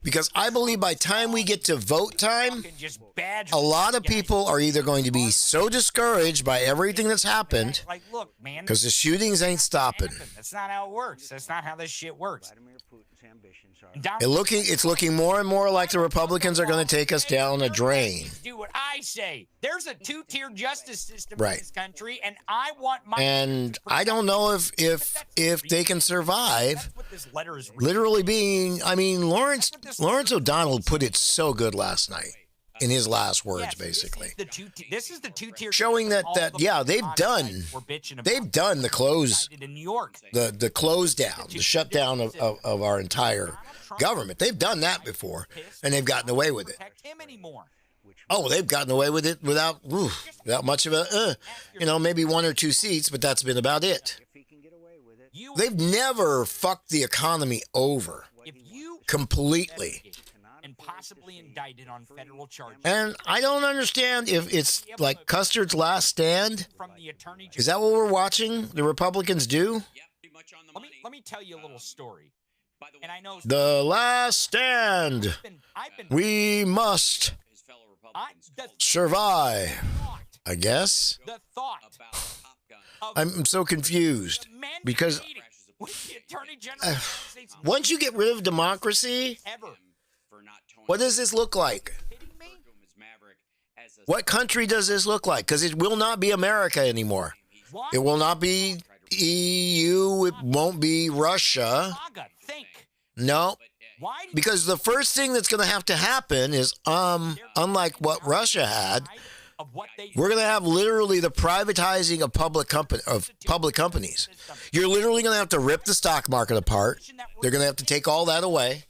Because I believe by time we get to vote time, a lot of people are either going to be so discouraged by everything that's happened, because the shootings ain't stopping. That's not how it works. That's not how this shit works. It's looking more and more like the Republicans are going to take us down a drain. Do what I say. There's a two-tier justice system in this country, and I want my. And I don't know if they can survive. Literally being, I mean, Lawrence O'Donnell put it so good last night in his last words, basically. This is the two-tier, showing that they've done the close, the close down, the shutdown of our entire government. They've done that before, and they've gotten away with it. Oh, they've gotten away with it without much of a, maybe 1 or 2 seats, but that's been about it. They've never fucked the economy over completely. And possibly indicted on federal charges. And I don't understand if it's like Custer's last stand. Is that what we're watching the Republicans do? Let me tell you a little story. And I know the last stand. We must survive. I guess. The thought. I'm so confused because once you get rid of democracy, What does this look like? What country does this look like? Because it will not be America anymore. It will not be EU. It won't be Russia. No. Because the first thing that's going to have to happen is, unlike what Russia had, we're going to have literally the privatizing of public companies. You're literally going to have to rip the stock market apart. They're going to have to take all that away.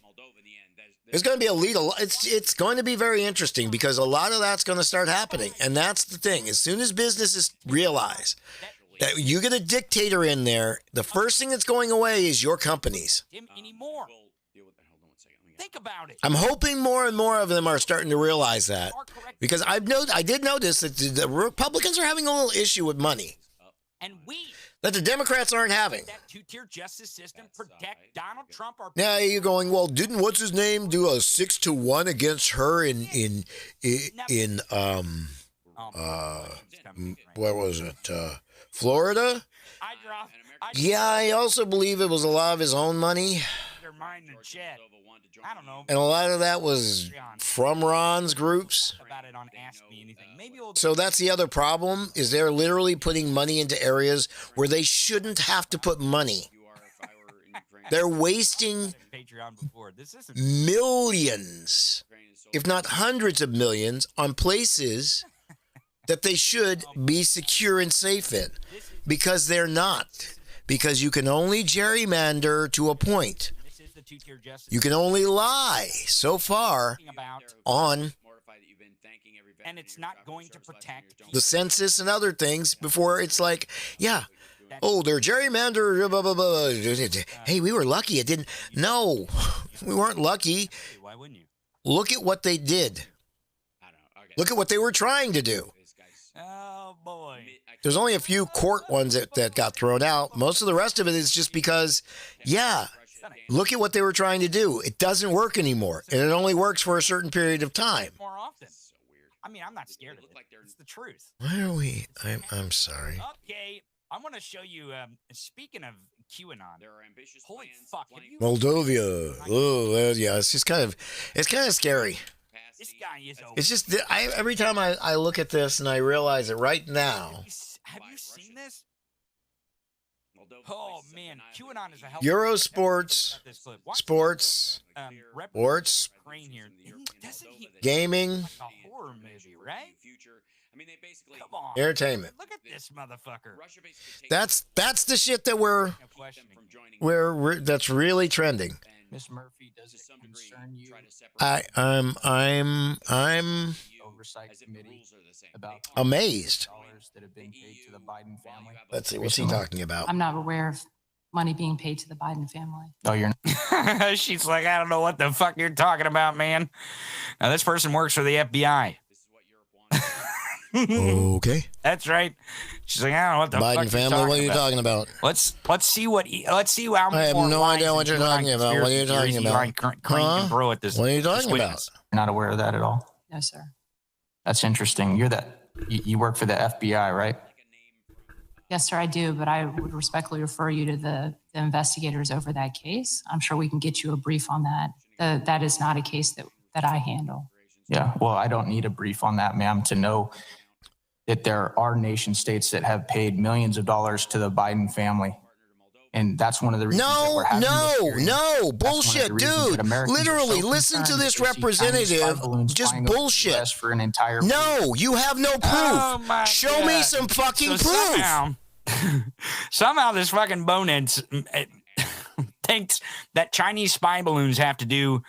There's going to be a legal. It's going to be very interesting because a lot of that's going to start happening, and that's the thing. As soon as businesses realize that you get a dictator in there, the first thing that's going away is your companies. Think about it. I'm hoping more and more of them are starting to realize that, because I did notice that the Republicans are having a little issue with money. And that the Democrats aren't having. That two-tier justice system protect Donald Trump. Now you're going, well, didn't what's his name do a 6-1 against her in where was it? Florida? Yeah, I also believe it was a lot of his own money. I don't know. And a lot of that was from Ron's groups. So that's the other problem, is they're literally putting money into areas where they shouldn't have to put money. They're wasting millions, if not hundreds of millions, on places that they should be secure and safe in, because they're not. Because you can only gerrymander to a point. You can only lie so far on and it's not going to protect the census and other things before it's like, yeah, oh, they're gerrymandered, blah, blah, blah. Hey, we were lucky it didn't. No, we weren't lucky. Why wouldn't you? Look at what they did. Look at what they were trying to do. Oh, boy. There's only a few court ones that got thrown out. Most of the rest of it is just because, yeah, look at what they were trying to do. It doesn't work anymore, and it only works for a certain period of time. More often. I mean, I'm not scared of it. It's the truth. Why are we? I'm sorry. Okay, I want to show you. Speaking of QAnon, holy fuck! Moldova. Oh, yeah. It's just kind of scary. This guy is. It's just every time I look at this and I realize it right now. Have you seen this? Oh man, QAnon is a hell. Eurosports, sports, gaming, a horror movie, right? Come on, entertainment. Look at this motherfucker. That's the shit that that's really trending. Miss Murphy, does it concern you? I'm Oversight committee about amazed. Dollars that have been paid to the Biden family. Let's see, what's he talking about? I'm not aware of money being paid to the Biden family. Oh, you're not. She's like, I don't know what the fuck you're talking about, man. Now this person works for the FBI. Okay. That's right. She's like, I don't know what the Biden fuck family. What are you talking about? Let's see how. I have no idea what you're talking about. What are you talking about? What are you talking about? You're not aware of that at all? No, sir. That's interesting. You work for the FBI, right? Yes, sir, I do, but I would respectfully refer you to the investigators over that case. I'm sure we can get you a brief on that. That is not a case that I handle. Yeah, well, I don't need a brief on that, ma'am, to know that there are nation states that have paid millions of dollars to the Biden family. And that's one of the reasons that we're having No, bullshit, dude. Literally, listen to this representative. Just bullshit. For an entire no, you have no proof. Oh Show me some fucking proof. Somehow this fucking bonehead thinks that Chinese spy balloons have to do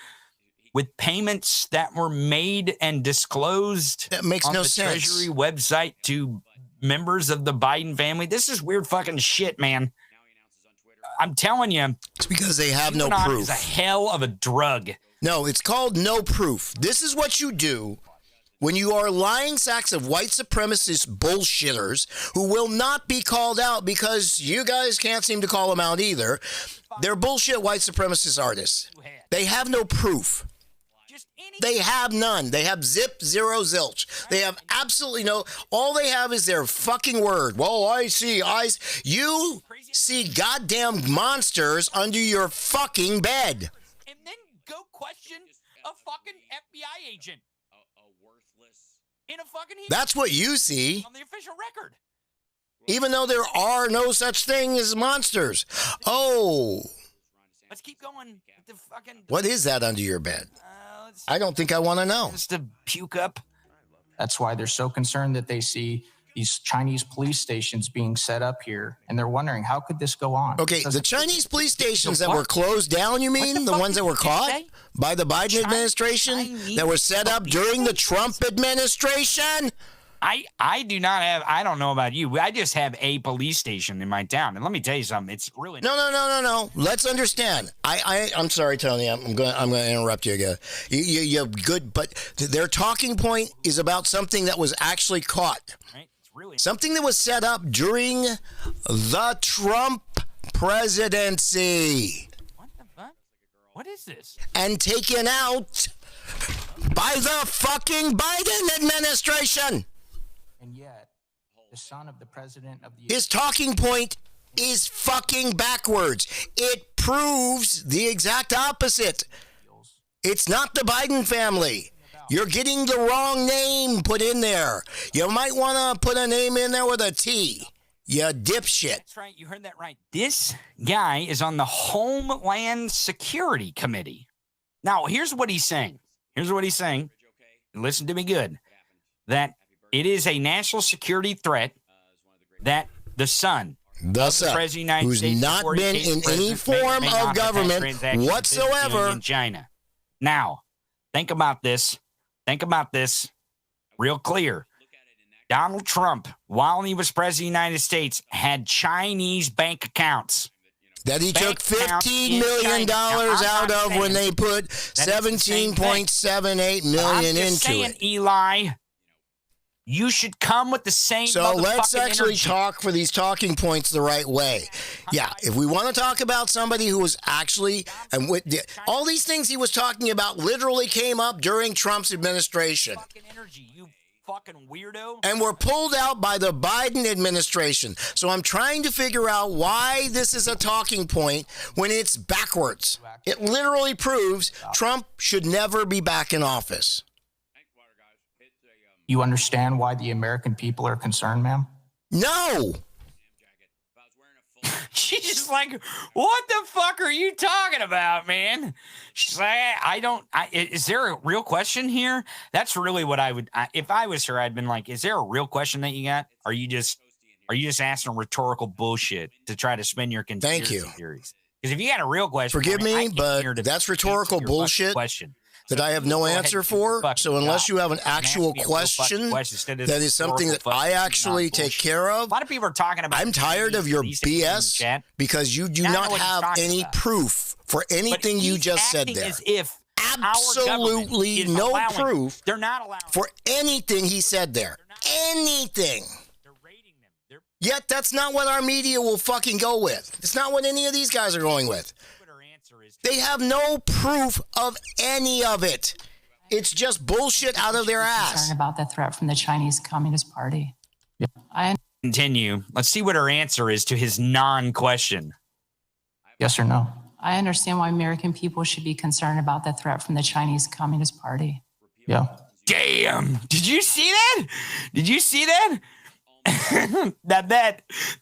with payments that were made and disclosed that makes on no the sense. Treasury website to members of the Biden family. This is weird fucking shit, man. I'm telling you. It's because they have no proof. It's a hell of a drug. No, it's called no proof. This is what you do when you are lying sacks of white supremacist bullshitters who will not be called out because you guys can't seem to call them out either. They're bullshit white supremacist artists. They have no proof. They have none. They have zero, zilch. They have absolutely no. All they have is their fucking word. Well, you see goddamn monsters under your fucking bed. And then go question a fucking FBI agent. A worthless. In a fucking. That's what you see. On the official record. Even though there are no such thing as monsters. Oh. Let's keep going. The fucking. What is that under your bed? I don't think I want to know. Just to puke up. That's why they're so concerned that they see these Chinese police stations being set up here, and they're wondering, how could this go on? Okay, the Chinese police stations that were closed down, you mean? The ones that were caught by the Biden administration that were set up during the Trump administration? I do not have, I don't know about you. I just have a police station in my town. And let me tell you something. It's really No. Let's understand. I'm sorry, Tony. I'm going to interrupt you again. You're good, but their talking point is about something that was actually caught. Right? It's really something that was set up during the Trump presidency. What the fuck? What is this? And taken out by the fucking Biden administration. And yet, the son of the president of the... His talking point is fucking backwards. It proves the exact opposite. It's not the Biden family. You're getting the wrong name put in there. You might want to put a name in there with a T. You dipshit. That's right. You heard that right. This guy is on the Homeland Security Committee. Now, here's what he's saying. Listen to me good. That it is a national security threat that the son, who's not been in any form of government whatsoever in China. Now, think about this real clear. Donald Trump, while he was president of the United States, had Chinese bank accounts. That he took $15 million out of when they put $17.78 million into it. Eli, you should come with the same. So let's actually talk for these talking points the right way. Yeah, if we want to talk about somebody who was actually, and all these things he was talking about literally came up during Trump's administration. Fucking weirdo. And were pulled out by the Biden administration. So I'm trying to figure out why this is a talking point when it's backwards. It literally proves Trump should never be back in office. You understand why the American people are concerned, ma'am? No. She's just like, what the fuck are you talking about, man? She's like, is there a real question here? That's really what I would, if I was her, I'd been like, is there a real question that you got? Are you just asking rhetorical bullshit to try to spin your conspiracy theories? Because if you got a real question, forgive me, but that's rhetorical bullshit. Question. That I have no answer for. So unless you have an actual question that is something that I actually take care of, a lot of people are talking about. I'm tired of your BS because you do not have any proof for anything you just said there. As if absolutely no proof. They're not allowing for anything he said there. Anything. They're rating them. Yet that's not what our media will fucking go with. It's not what any of these guys are going with. They have no proof of any of it. It's just bullshit out of their ass. Concerned about the threat from the Chinese Communist Party. Yeah. Continue. Let's see what her answer is to his non-question. Yes or no? I understand why American people should be concerned about the threat from the Chinese Communist Party. Yeah. Damn. Did you see that?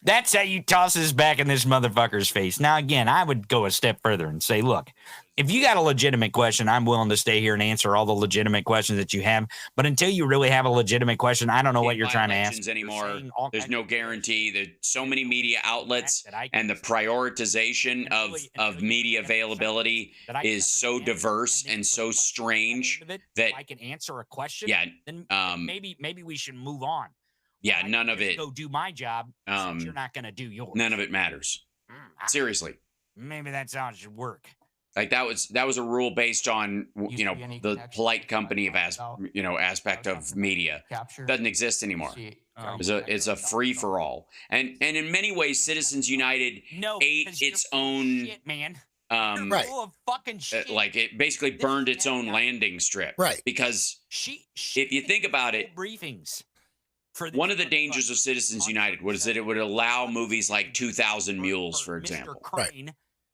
That's how you toss this back in this motherfucker's face. Now, again, I would go a step further and say, look, if you got a legitimate question, I'm willing to stay here and answer all the legitimate questions that you have. But until you really have a legitimate question, I don't know what you're trying to ask anymore. There's no guarantee. There's so many media outlets, and the prioritization of media availability is so diverse and so strange that I can answer a question. Yeah. Then maybe we should move on. Yeah, none of it. Go do my job. Since you're not going to do yours. None of it matters. Seriously. Maybe that's how it should work. Like that was a rule based on the polite company of aspect of media. Doesn't exist anymore. It's a free for all. And in many ways, Citizens United ate its own shit, man. Right. Full of fucking shit. Like it basically burned its own landing strip. Right. Because if you think about it, briefings. One of the dangers of Citizens United was that it would allow movies like 2,000 Mules, for example.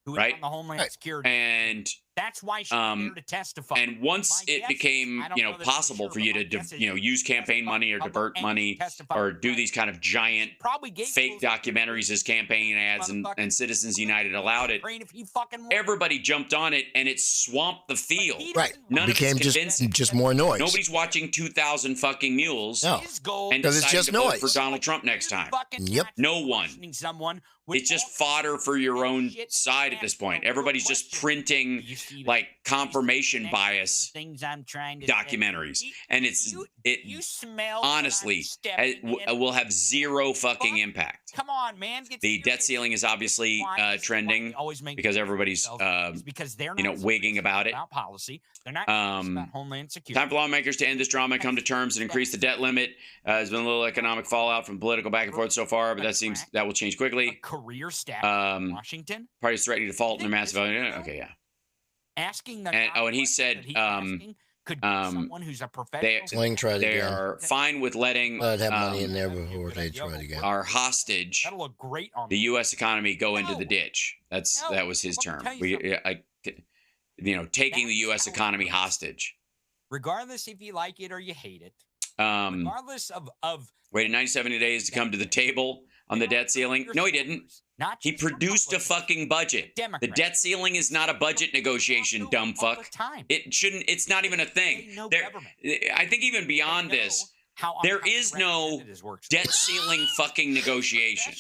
Right. On the Homeland Security. And That's why she's there to testify. And once it became, possible for you to, use campaign money or divert money or do these kind of giant fake documentaries as campaign ads, and Citizens United allowed it, everybody jumped on it, and it swamped the field. Right. None it became of us convinced. just more noise. Nobody's watching 2,000 fucking mules. No. And Because deciding it's just to vote noise. for Donald Trump next time. Yep. No one. It's just fodder for your own side at this point. Everybody's just printing like confirmation bias documentaries, and honestly will have zero fucking impact. Come on, man. The debt ceiling is obviously trending because everybody's wigging about it. They're not about homeland security. Time for lawmakers to end this drama and come to terms and increase the debt limit. There's been a little economic fallout from political back and forth so far, but that will change quickly. Career staff in Washington. Parties threatening default in their massive. Okay, yeah. Asking the and he said could be someone who's a professional. They are fine with letting I'd have money in there before they try it again. Our hostage, That'll look great on the U.S. economy, go into the ditch. That was his term. Taking the U.S. economy hostage. Regardless if you like it or you hate it. Regardless of waited 97 days to come to the table on the debt ceiling. No, he didn't. He produced a fucking budget. The debt ceiling is not a budget negotiation, dumb fuck. It shouldn't. It's not even a thing. I think even beyond this, there is no debt ceiling fucking negotiation.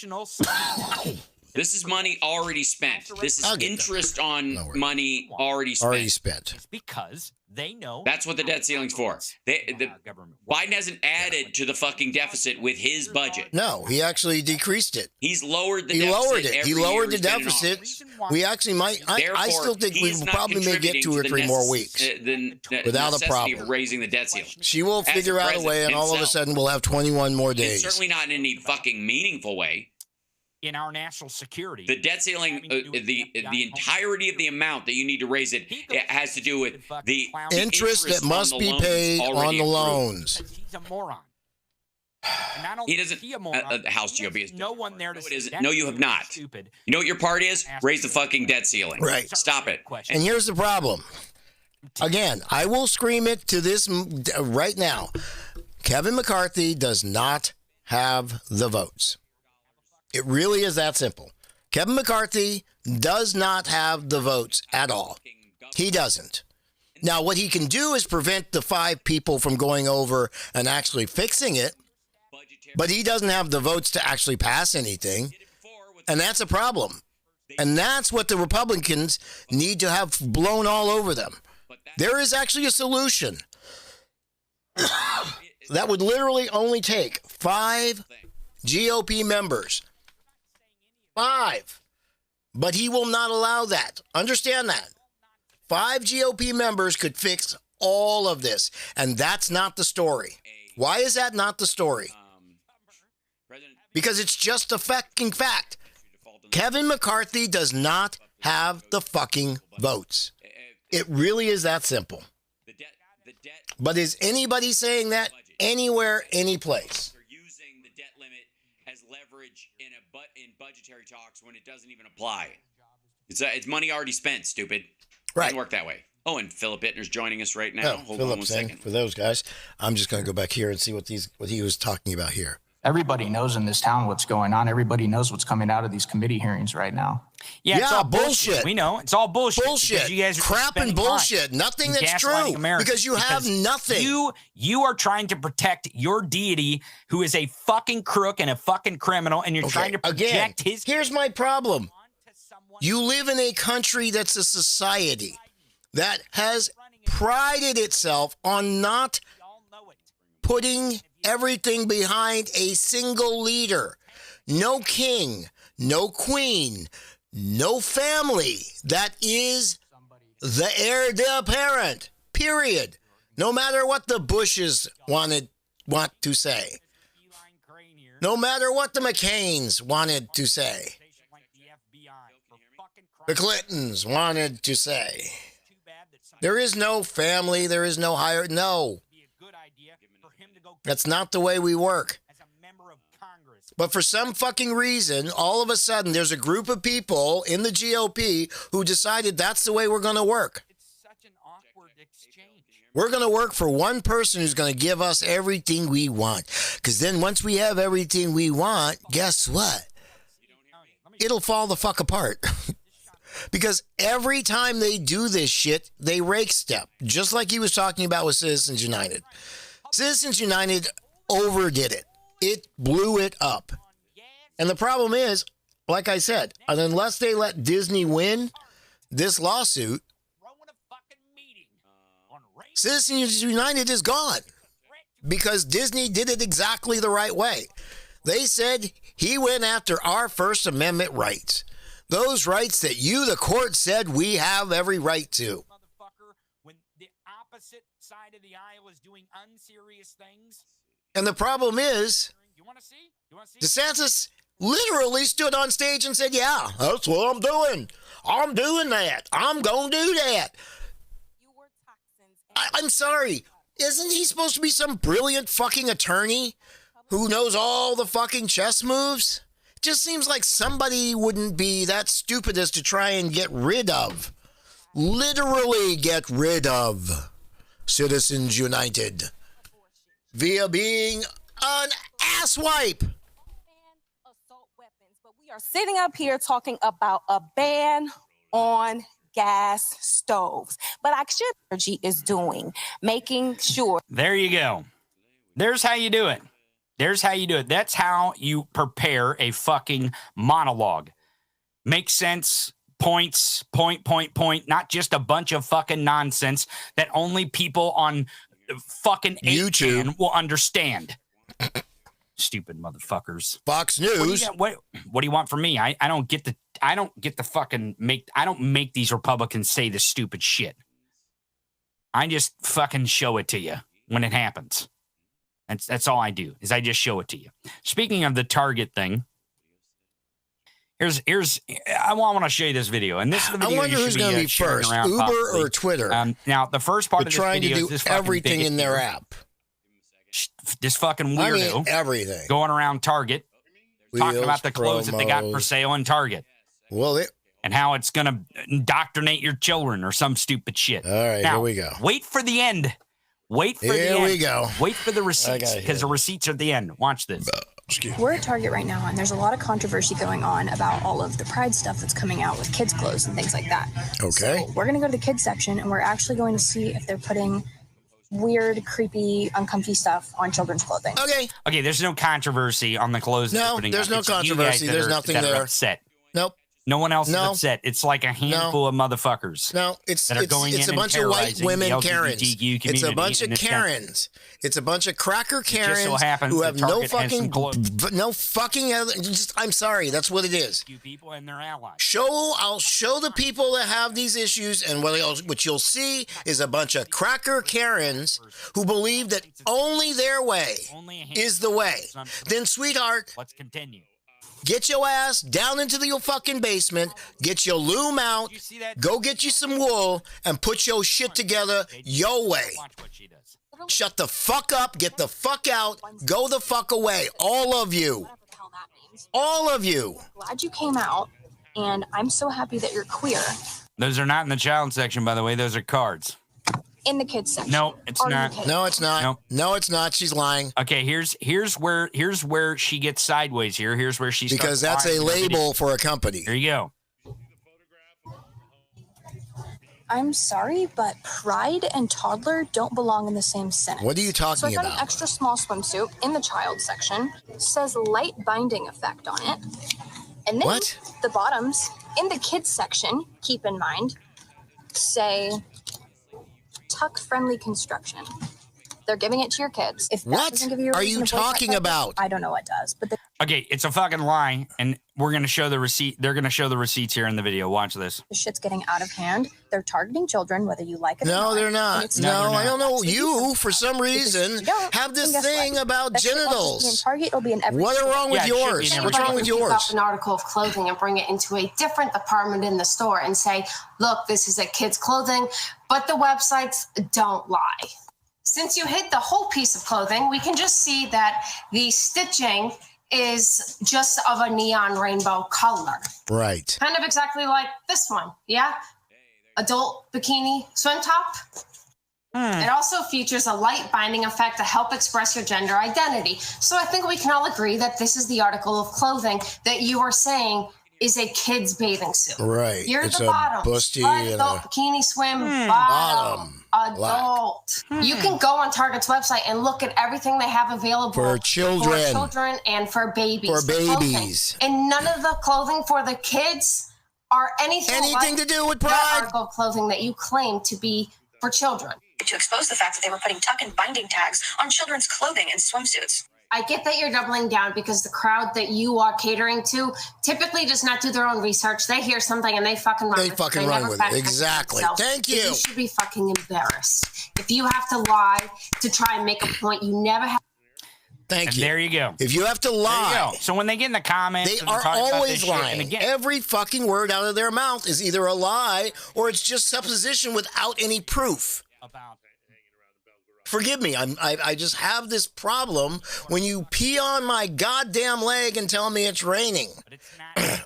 This is money already spent. This is interest on money already spent. It's because they know that's what the debt ceiling's for. Biden hasn't added to the fucking deficit with his budget. No, he actually decreased it. He's lowered the deficit. He lowered the deficit. We actually might. I still think we probably may get 2 or 3 more weeks without a problem of raising the debt ceiling. She will figure out a way, and all of a sudden we'll have 21 more days. It's certainly not in any fucking meaningful way. In our national security, the debt ceiling, the entirety of the amount that you need to raise it has to do with the interest that must be paid on the loans. He's a moron. He doesn't. House GOP is no one there to say that. No, you have not. Stupid. You know what your part is? Raise the fucking debt ceiling. Right. Stop it. And here's the problem. Again, I will scream it to this right now. Kevin McCarthy does not have the votes. It really is that simple. Kevin McCarthy does not have the votes at all. He doesn't. Now, what he can do is prevent the 5 people from going over and actually fixing it, but he doesn't have the votes to actually pass anything, and that's a problem. And that's what the Republicans need to have blown all over them. There is actually a solution that would literally only take 5 GOP members. 5. But he will not allow that. Understand that. 5 GOP members could fix all of this. And that's not the story. Why is that not the story? Because it's just a fucking fact. Kevin McCarthy does not have the fucking votes. It really is that simple. But is anybody saying that anywhere, any place? In budgetary talks when it doesn't even apply. It's money already spent, stupid. Right. Doesn't work that way. Oh, and Philip Bittner's joining us right now. Hold on 1 second. For those guys, I'm just going to go back here and see what he was talking about here. Everybody knows in this town what's going on. Everybody knows what's coming out of these committee hearings right now. Yeah, it's all bullshit. We know. It's all bullshit. Bullshit. You guys are crap and bullshit. Time. Nothing that's true. Because you have nothing. You are trying to protect your deity, who is a fucking crook and a fucking criminal, and you're trying to project his... Here's my problem. You live in a country that's a society that has prided itself on not putting everything behind a single leader. No king, no queen, no family that is the heir apparent, period. No matter what the Bushes want to say. No matter what the McCains wanted to say. The Clintons wanted to say. There is no family, there is no higher, no. That's not the way we work. As a member of Congress, But for some fucking reason, all of a sudden, there's a group of people in the GOP who decided that's the way we're going to work. It's such an awkward exchange. We're going to work for one person who's going to give us everything we want. Because then once we have everything we want, guess what? It'll fall the fuck apart. Because every time they do this shit, they rake step. Just like he was talking about with Citizens United. Citizens United overdid it. It blew it up. And the problem is, like I said, unless they let Disney win this lawsuit, Citizens United is gone. Because Disney did it exactly the right way. They said he went after our First Amendment rights. Those rights that you, the court, said we have every right to. When the opposite side of the aisle is doing unserious things. And the problem is, DeSantis literally stood on stage and said, yeah, that's what I'm doing. I'm doing that. I'm going to do that. I'm sorry. Isn't he supposed to be some brilliant fucking attorney who knows all the fucking chess moves? Just seems like somebody wouldn't be that stupid as to try and get rid of, literally get rid of Citizens United via being an asswipe. But we are sitting up here talking about a ban on gas stoves. But actually, energy is doing, making sure. There you go. There's how you do it. There's how you do it. That's how you prepare a fucking monologue. Makes sense. Points, point, not just a bunch of fucking nonsense that only people on fucking YouTube will understand. Stupid motherfuckers. Fox News. What do you want from me? I don't get the fucking I don't make these Republicans say this stupid shit. I just fucking show it to you when it happens. That's all I do, is I just show it to you. Speaking of the Target thing, here's I want to show you this video, and this is the video. I wonder who's going to be first, Uber possibly. Or Twitter. Now the first part of this trying video to do is this everything in their app. This fucking weirdo, I mean, everything going around Target talking about the clothes that they got for sale in Target. Well, and how it's going to indoctrinate your children or some stupid shit. All right, now, here we go. Wait for the end. Wait for the end. Here we go. Wait for the receipts, because the receipts are at the end. Watch this. We're at Target right now, and there's a lot of controversy going on about all of the Pride stuff that's coming out with kids' clothes and things like that. Okay. So we're going to go to the kids section, and we're actually going to see if they're putting weird, creepy, uncomfy stuff on children's clothing. Okay, there's no controversy on the clothes. No, there's no controversy. There's nothing there. Upset. Nope. No one else is upset. It's like a handful of motherfuckers. No, it's a bunch of white women Karens. It's a bunch of Karens. It's a bunch of cracker Karens who have no fucking. I'm sorry, that's what it is. People and their allies. I'll show the people that have these issues, and what you'll see is a bunch of cracker Karens who believe that only their way is the way. Then, sweetheart, let's continue. Get your ass down into your fucking basement, get your loom out, go get you some wool, and put your shit together your way. Shut the fuck up, get the fuck out, go the fuck away, all of you. All of you. Glad you came out, and I'm so happy that you're queer. Those are not in the child section, by the way. Those are cards. In the kids section. No, it's not. No, it's not. Nope. No, it's not. She's lying. Okay, here's where she gets sideways here. Here's where she starts because that's a label for a company. There you go. I'm sorry, but pride and toddler don't belong in the same sentence. What are you talking about? So I got about? an extra small swimsuit in the child section. It says light binding effect on it. And then the bottoms in the kids section, keep in mind, say tuck-friendly construction. They're giving it to your kids. If that doesn't give you a are you talking about? I don't know what does. But okay, it's a fucking lie, and we're gonna show the receipt. They're gonna show the receipts here in the video. Watch this. The shit's getting out of hand. They're targeting children, whether you like it or not. No, they're not. No, I don't know. You, for some reason, have this thing about genitals. In Target, it'll be in every what are wrong with yours? What's wrong with yours? Pick up an article of clothing and bring it into a different department in the store and say, look, this is a kid's clothing, but the websites don't lie. Since you hid the whole piece of clothing, we can just see that the stitching is just of a neon rainbow color. Right. Kind of exactly like this one. Yeah. Adult bikini swim top. It also features a light binding effect to help express your gender identity. So I think we can all agree that this is the article of clothing that you are saying is a kid's bathing suit. Right. You're it's the a bottom. busty Right, and adult bikini swim bottom. Adult. You can go on Target's website and look at everything they have available for children and for babies. For babies. And none of the clothing for the kids are anything like to do with that pride. article clothing that you claim to be for children. To expose the fact that they were putting tuck and binding tags on children's clothing and swimsuits. I get that you're doubling down because the crowd that you are catering to typically does not do their own research. They hear something and they fucking run with it. They run with it. Exactly. Thank you. You should be fucking embarrassed. If you have to lie to try and make a point, you never have. Thank you. There you go. If you have to lie. So when they get in the comments, they are always lying. And again, every fucking word out of their mouth is either a lie or it's just supposition without any proof. Forgive me, I just have this problem when you pee on my goddamn leg and tell me it's raining.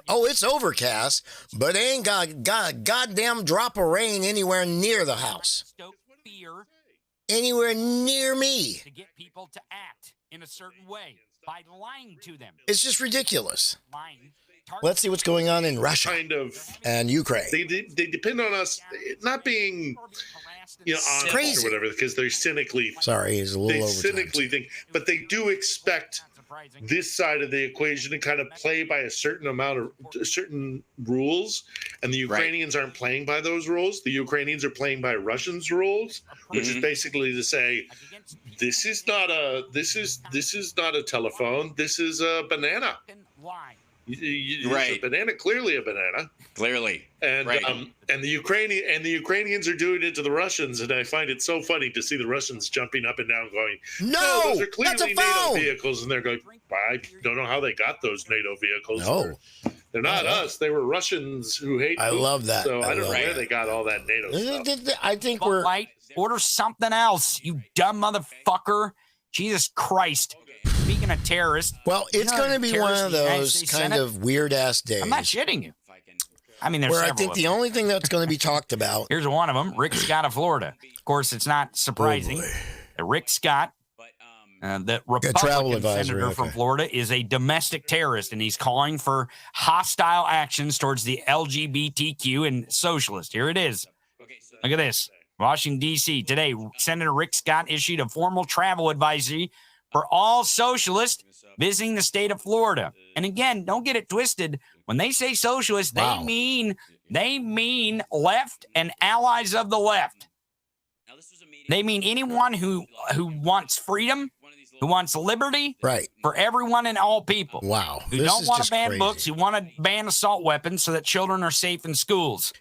Oh, it's overcast, but it ain't got a goddamn drop of rain anywhere near the house. Anywhere near me. To get people to act in a certain way by lying to them. It's just ridiculous. Let's see what's going on in Russia and Ukraine. They depend on us not being, honest crazy. Or whatever, because they're cynically. Sorry, he's a little over. They cynically think, but they do expect this side of the equation to kind of play by a certain amount of certain rules, and the Ukrainians aren't playing by those rules. The Ukrainians are playing by Russians' rules, which is basically to say, this is not a telephone. This is a banana. Right. A banana, clearly a banana. Clearly. And and the Ukrainians are doing it to the Russians, and I find it so funny to see the Russians jumping up and down, going, "No, those are clearly NATO vehicles," and they're going, "I don't know how they got those NATO vehicles. No, they're not us. They were Russians who hate." I love that. So I don't know where they got all that NATO stuff. I think we're order something else, you dumb motherfucker. Jesus Christ. Speaking of terrorists, well, it's going to be one of those kind of weird ass days. I'm not shitting you. I mean, there's where I think the only thing that's going to be talked about. Here's one of them, Rick Scott of Florida. Of course, it's not surprising that Rick Scott, the Republican senator from Florida, is a domestic terrorist, and he's calling for hostile actions towards the LGBTQ and socialist. Here it is. Look at this. Washington, D.C. Today, Senator Rick Scott issued a formal travel advisory for all socialists visiting the state of Florida. And again, don't get it twisted. When they say socialist, they mean left and allies of the left. They mean anyone who wants freedom, who wants liberty, for everyone and all people. Wow. Who don't want to ban books, who want to ban assault weapons so that children are safe in schools.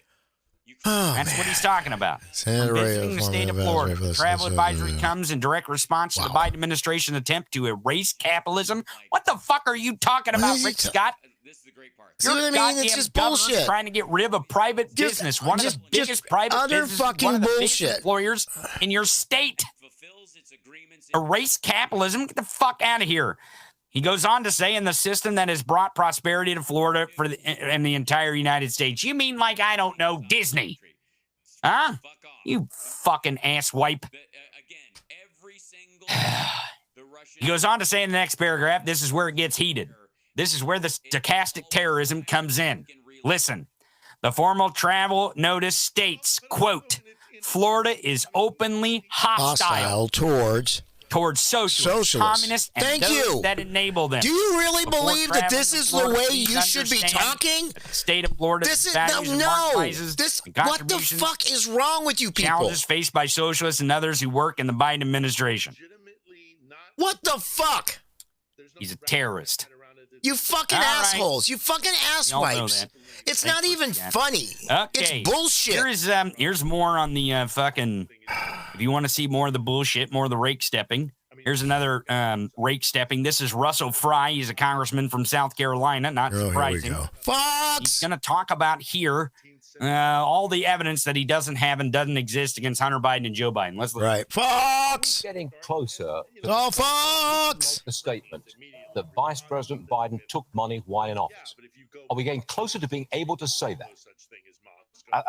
That's what he's talking about. Visiting the state of Florida. The travel advisory comes in direct response to the Biden administration's attempt to erase capitalism. What the fuck are you talking about, Rick Scott? This is the great part. See what I mean? It's just bullshit. Trying to get rid of private business. One of the biggest private businesses, one of the biggest employers in your state. Erase capitalism. Get the fuck out of here. He goes on to say, in the system that has brought prosperity to Florida and the entire United States. You mean like, I don't know, Disney? Huh? You fucking asswipe. He goes on to say in the next paragraph, this is where it gets heated. This is where the stochastic terrorism comes in. Listen, the formal travel notice states, quote, Florida is openly hostile towards socialists, communists, and those that enable them. Do you really believe that this is the way you should be talking? The state of Florida what the fuck is wrong with you people? Challenges faced by socialists and others who work in the Biden administration. What the fuck? He's a terrorist. You fucking assholes. You fucking asswipes. It's not even funny. Okay. It's bullshit. Here's more on the fucking, if you want to see more of the bullshit, more of the rake stepping. Here's another rake stepping. This is Russell Fry. He's a congressman from South Carolina. Not surprising. Here we go. Fox! He's going to talk about here all the evidence that he doesn't have and doesn't exist against Hunter Biden and Joe Biden. Let's look. Right. Fox! Getting closer. Oh, Fox! The statement that Vice President Biden took money while in office? Are we getting closer to being able to say that?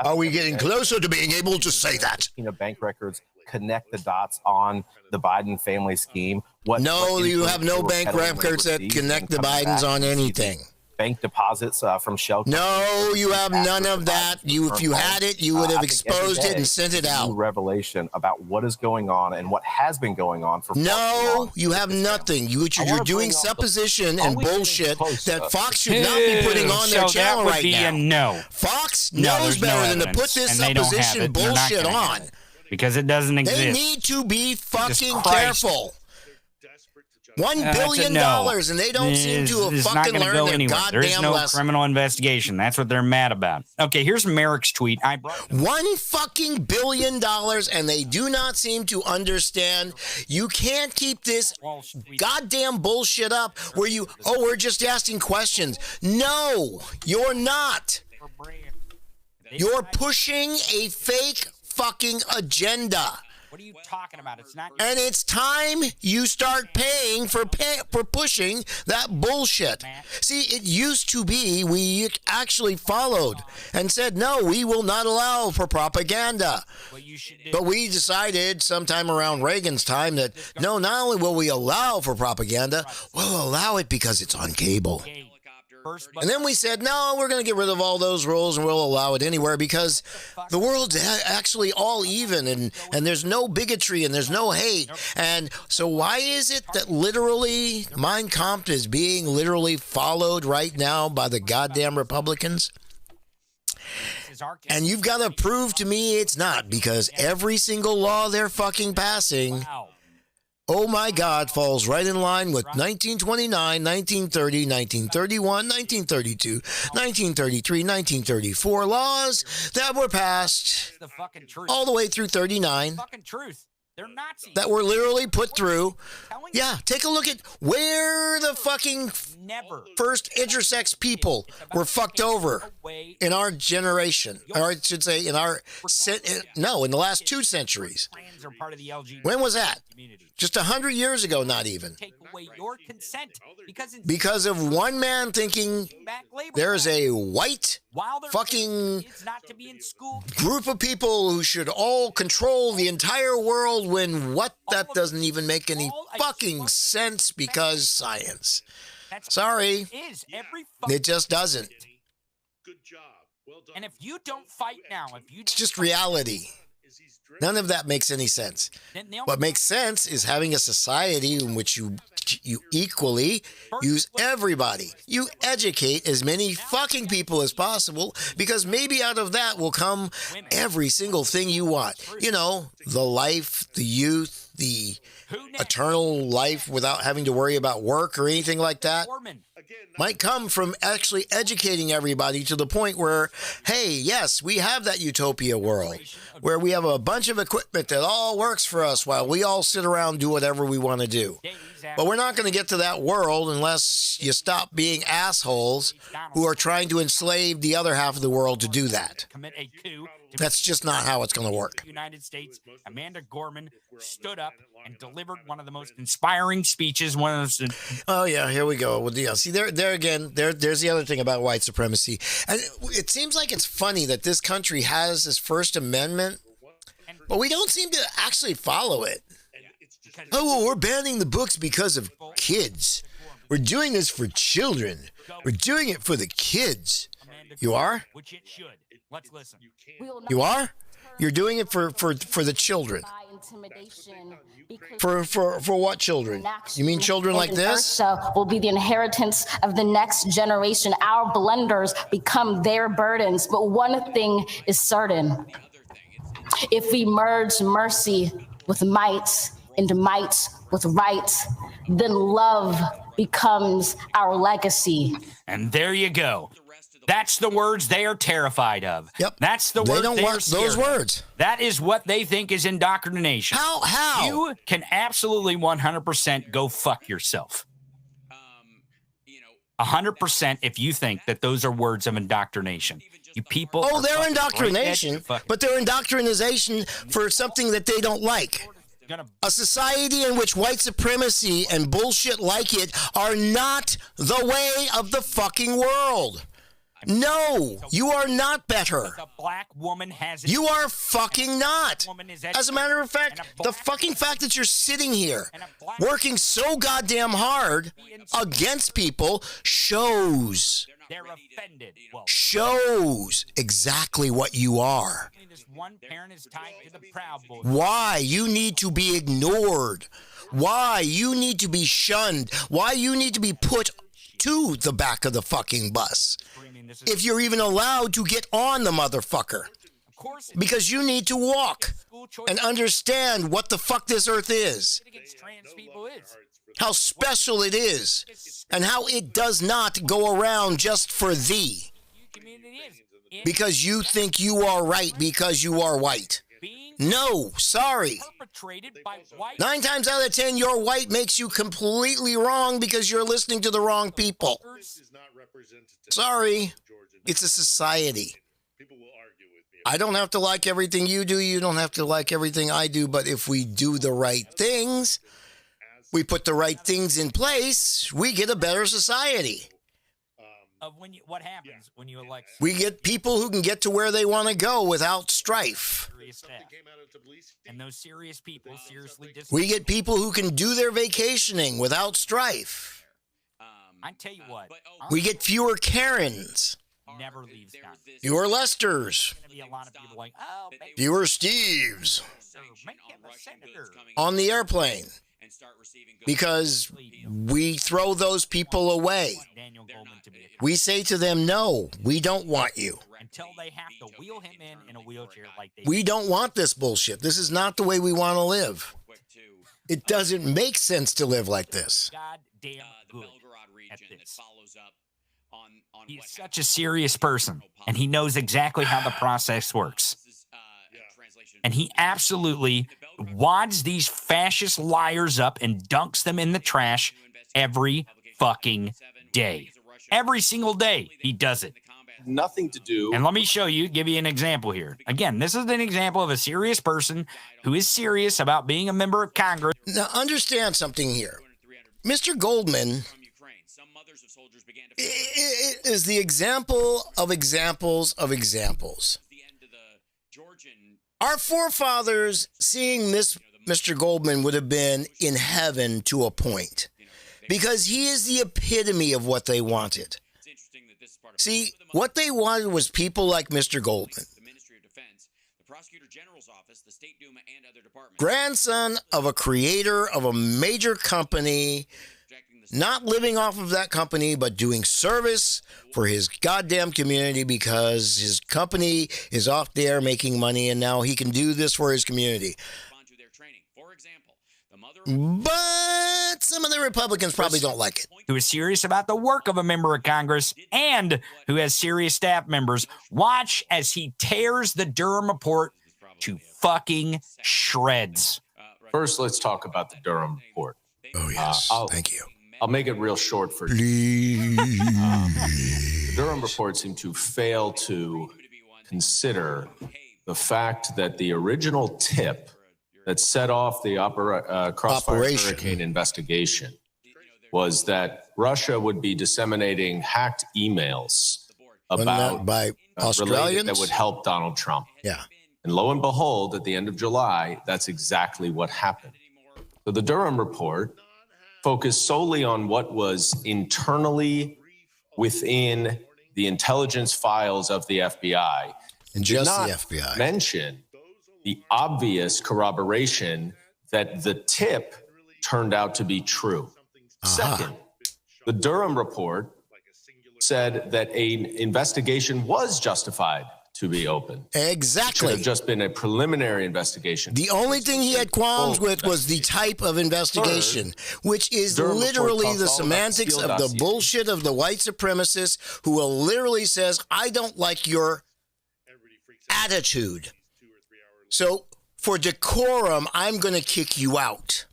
Are we getting closer to being able to say that? Bank records connect the dots on the Biden family scheme. No, you have no bank records that connect the Bidens on anything. Bank deposits from shelter. No, you have none of that. If you had it, you would have exposed it and sent it out. Revelation about what is going on and what has been going on for. No, you have nothing. You're doing supposition and bullshit that Fox should not be putting on their channel right now. No. Fox knows better than to put this supposition bullshit on. Because it doesn't exist. They need to be fucking careful. $1 billion, and they don't seem to have fucking learned their goddamn There's no lesson. criminal investigation. That's what they're mad about. Okay, here's Merrick's tweet. $1 billion, and they do not seem to understand. You can't keep this goddamn bullshit up where we're just asking questions. No, you're not. You're pushing a fake fucking agenda. What are you talking about? It's not. And it's time you start paying for pushing that bullshit. See, it used to be we actually followed and said, no, we will not allow for propaganda. But we decided sometime around Reagan's time that, no, not only will we allow for propaganda, we'll allow it because it's on cable. And then we said, no, we're going to get rid of all those rules and we'll allow it anywhere because the world's actually all even and there's no bigotry and there's no hate. And so why is it that literally Mein Kampf is being literally followed right now by the goddamn Republicans? And you've got to prove to me it's not, because every single law they're fucking passing, oh my God, falls right in line with 1929, 1930, 1931, 1932, 1933, 1934 laws that were passed all the way through 39. They're Nazis. That were literally put through. Yeah, take a look at where the fucking first intersex people were fucked over in our generation. Or I should say in the last 2 centuries. When was that? Just 100 years ago, not even. Your consent because of one man thinking there's a white fucking group of people who should all control the entire world, when that doesn't even make any fucking sense because science. Sorry. It just doesn't. Good job. Well done. And if you don't fight now, it's just reality. None of that makes any sense. What makes sense is having a society in which you equally use everybody. You educate as many fucking people as possible, because maybe out of that will come every single thing you want. You know, the life, the youth, the eternal life without having to worry about work or anything like that. Might come from actually educating everybody to the point where, hey, yes, we have that utopia world where we have a bunch of equipment that all works for us while we all sit around and do whatever we want to do. But we're not going to get to that world unless you stop being assholes who are trying to enslave the other half of the world to do that. That's just not how it's going to work. United States, Amanda Gorman stood up and delivered one of the most inspiring speeches. Oh yeah, here we go. Well, see, there again. There's the other thing about white supremacy, and it seems like it's funny that this country has this First Amendment, but we don't seem to actually follow it. Oh, well, we're banning the books because of kids. We're doing this for children. We're doing it for the kids. You are? Which it should. Let's listen. You are? You're doing it for the children. For what children? You mean children like this? Will be the inheritance of the next generation. Our blunders become their burdens. But one thing is certain. If we merge mercy with might and might with right, then love becomes our legacy. And there you go. That's the words they are terrified of. Yep. That's the words they don't want those words. That is what they think is indoctrination. How? You can absolutely 100% go fuck yourself. 100% if you think that those are words of indoctrination. You people. Oh, they're indoctrination, but they're indoctrination for something that they don't like. A society in which white supremacy and bullshit like it are not the way of the fucking world. No, you are not better. The black woman has. You are fucking not. As a matter of fact, the fucking fact that you're sitting here working so goddamn hard against people shows exactly what you are. Why you need to be ignored. Why you need to be shunned. Why you need to be put to the back of the fucking bus. If you're even allowed to get on the motherfucker. Because you need to walk and understand what the fuck this earth is. How special it is. And how it does not go around just for thee. Because you think you are right because you are white. No, sorry. 9 times out of 10, your white makes you completely wrong because you're listening to the wrong people. Sorry, it's a society. I don't have to like everything you do. You don't have to like everything I do. But if we do the right things, we put the right things in place, we get a better society. What happens when you elect? We get people who can get to where they want to go without strife. And those serious people seriously we get people who can do their vacationing without strife. I tell you what. We get fewer Karens. Never leaves town. Fewer Lesters. Be a lot of people like, oh, fewer Steves. Make him a senator. On the airplane. Because we throw those people away. We say to them, no, we don't want you. Until they have to wheel him in a wheelchair like they We don't want this bullshit. This is not the way we want to live. It doesn't make sense to live like this. Goddamn good at this. He's such a serious person, and he knows exactly how the process works. And he absolutely wads these fascist liars up and dunks them in the trash every fucking day. Every single day he does it. Nothing to do. And let me give you an example here. Again, this is an example of a serious person who is serious about being a member of Congress. Now, understand something here. Mr. Goldman is the example of examples of examples. Our forefathers seeing this Mr. Goldman would have been in heaven to a point because he is the epitome of what they wanted. See, what they wanted was people like Mr. Goldman, grandson of a creator of a major company, not living off of that company, but doing service for his goddamn community because his company is off there making money and now he can do this for his community. But some of the Republicans probably don't like it. Who is serious about the work of a member of Congress and who has serious staff members. Watch as he tears the Durham report to fucking shreds. First, let's talk about the Durham report. Oh, yes. Thank you. I'll make it real short for you. The Durham report seemed to fail to consider the fact that the original tip that set off the Crossfire Hurricane investigation was that Russia would be disseminating hacked emails about by Australians that would help Donald Trump. Yeah. And lo and behold, at the end of July, that's exactly what happened. So the Durham report focused solely on what was internally within the intelligence files of the FBI. And just the FBI. Mention the obvious corroboration that the tip turned out to be true. Second, the Durham report said that an investigation was justified to be open. Exactly. It should have just been a preliminary investigation. The only thing he had qualms with was the type of investigation, which is literally the semantics of the bullshit of the white supremacist who will literally says, I don't like your attitude. So for decorum, I'm going to kick you out.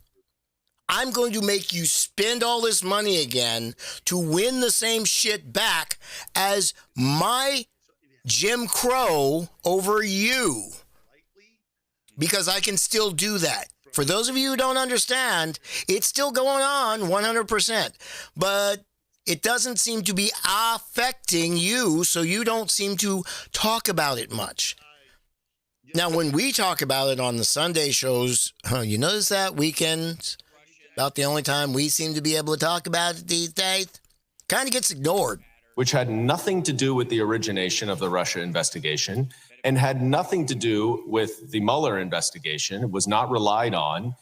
I'm going to make you spend all this money again to win the same shit back as my Jim Crow over you. Because I can still do that for those of you who don't understand, it's still going on 100%. But it doesn't seem to be affecting you, so you don't seem to talk about it much. Now, when we talk about it on the Sunday shows, you notice that weekends, about the only time we seem to be able to talk about it these days, kind of gets ignored. Which had nothing to do with the origination of the Russia investigation and had nothing to do with the Mueller investigation. It was not relied on.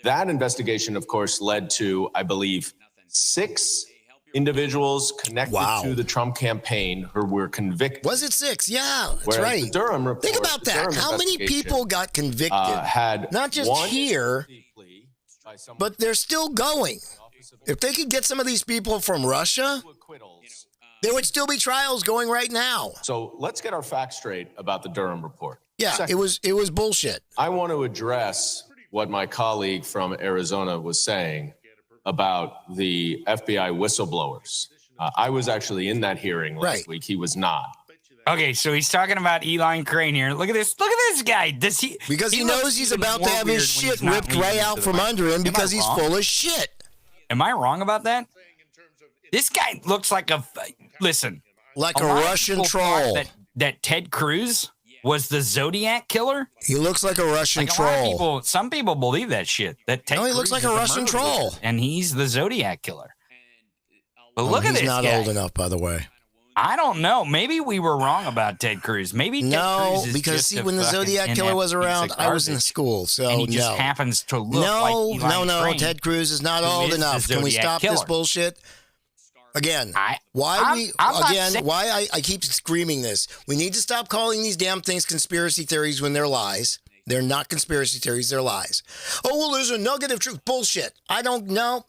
That investigation, of course, led to, I believe, 6 individuals connected to the Trump campaign who were convicted. Was it 6? Yeah, that's Whereas right. the Durham report, think about that. How many people got convicted? Had not just here, but they're still going. If they could get some of these people from Russia, there would still be trials going right now. So let's get our facts straight about the Durham report. Yeah, it was bullshit. I want to address what my colleague from Arizona was saying about the FBI whistleblowers. I was actually in that hearing last week. He was not. Okay, so he's talking about Eli Crane here. Look at this. Look at this guy. Does he? Because he knows he's about to have his shit ripped right out from under him because he's full of shit. Am I wrong about that? This guy looks like like a Russian troll. That Ted Cruz was the Zodiac killer. He looks like a Russian troll. Some people believe that shit. That Ted he looks like a Russian troll, and he's the Zodiac killer. But look at this guy. He's not old enough, by the way. I don't know. Maybe we were wrong about Ted Cruz. Maybe Ted Cruz is because just when the Zodiac killer was around, I was in school, so and he just happens to look like Eli Crane, Ted Cruz is not old enough. Can we stop this bullshit? Again, why I keep screaming this. We need to stop calling these damn things conspiracy theories when they're lies. They're not conspiracy theories, they're lies. Oh, well, there's a nugget of truth. Bullshit. I don't know.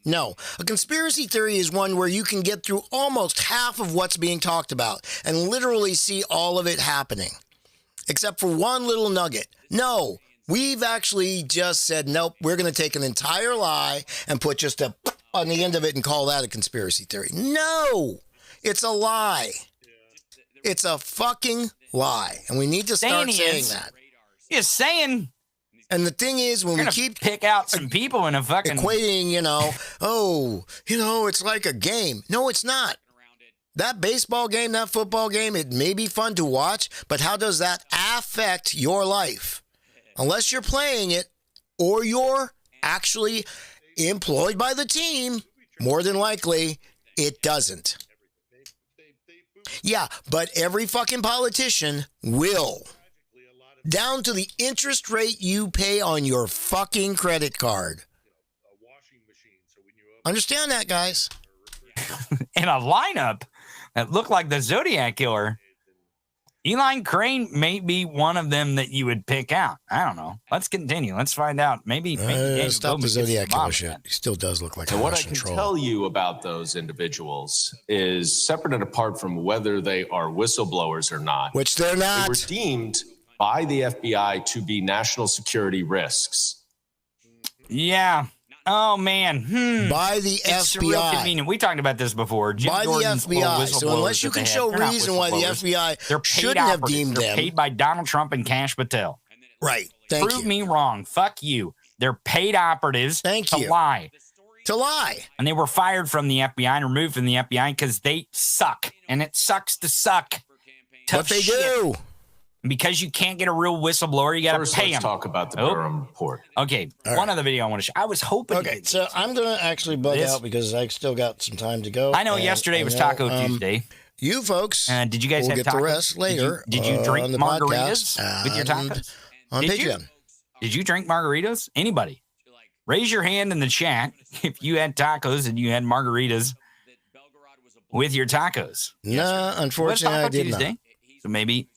No. A conspiracy theory is one where you can get through almost half of what's being talked about and literally see all of it happening. Except for one little nugget. No, we've actually just said, nope, we're going to take an entire lie and put just a on the end of it and call that a conspiracy theory. No, it's a lie. It's a fucking lie. And we need to start saying that. Just saying. And the thing is, when we keep pick out some people in a fucking equating, it's like a game. No, it's not. That baseball game, that football game, it may be fun to watch, but how does that affect your life? Unless you're playing it or you're actually employed by the team, more than likely, it doesn't. Yeah, but every fucking politician will. Down to the interest rate you pay on your fucking credit card. Understand that, guys. In a lineup that looked like the Zodiac killer, Eli Crane may be one of them that you would pick out. I don't know. Let's continue. Let's find out. Maybe stop the Zodiac killer shit. He still does look like a Russian troll. What I can tell you about those individuals is separate and apart from whether they are whistleblowers or not. Which they're not. They were deemed by the FBI to be national security risks. Yeah. Oh, man. By the it's FBI. Real convenient. We talked about this before. Jim by Jordan's the FBI. So unless you can show reason why the FBI shouldn't have deemed them. They're paid by Donald Trump and Cash Patel. Right. Thank you. Prove me wrong. Fuck you. They're paid operatives to lie. To lie. And they were fired from the FBI and removed from the FBI because they suck. And it sucks to suck. What they do. Because you can't get a real whistleblower, you got to pay them. Let's talk about the Durham report. Okay, one other video I want to show. I was hoping. Okay, so I'm going to actually bug out because I still got some time to go. I know yesterday was Taco Tuesday. You folks did you guys will have get tacos? the rest later. Did you drink on the margaritas with your podcast tacos? On Patreon. Did you drink margaritas? Anybody? Raise your hand in the chat if you had tacos and you had margaritas with your tacos. No, unfortunately, I did not. So maybe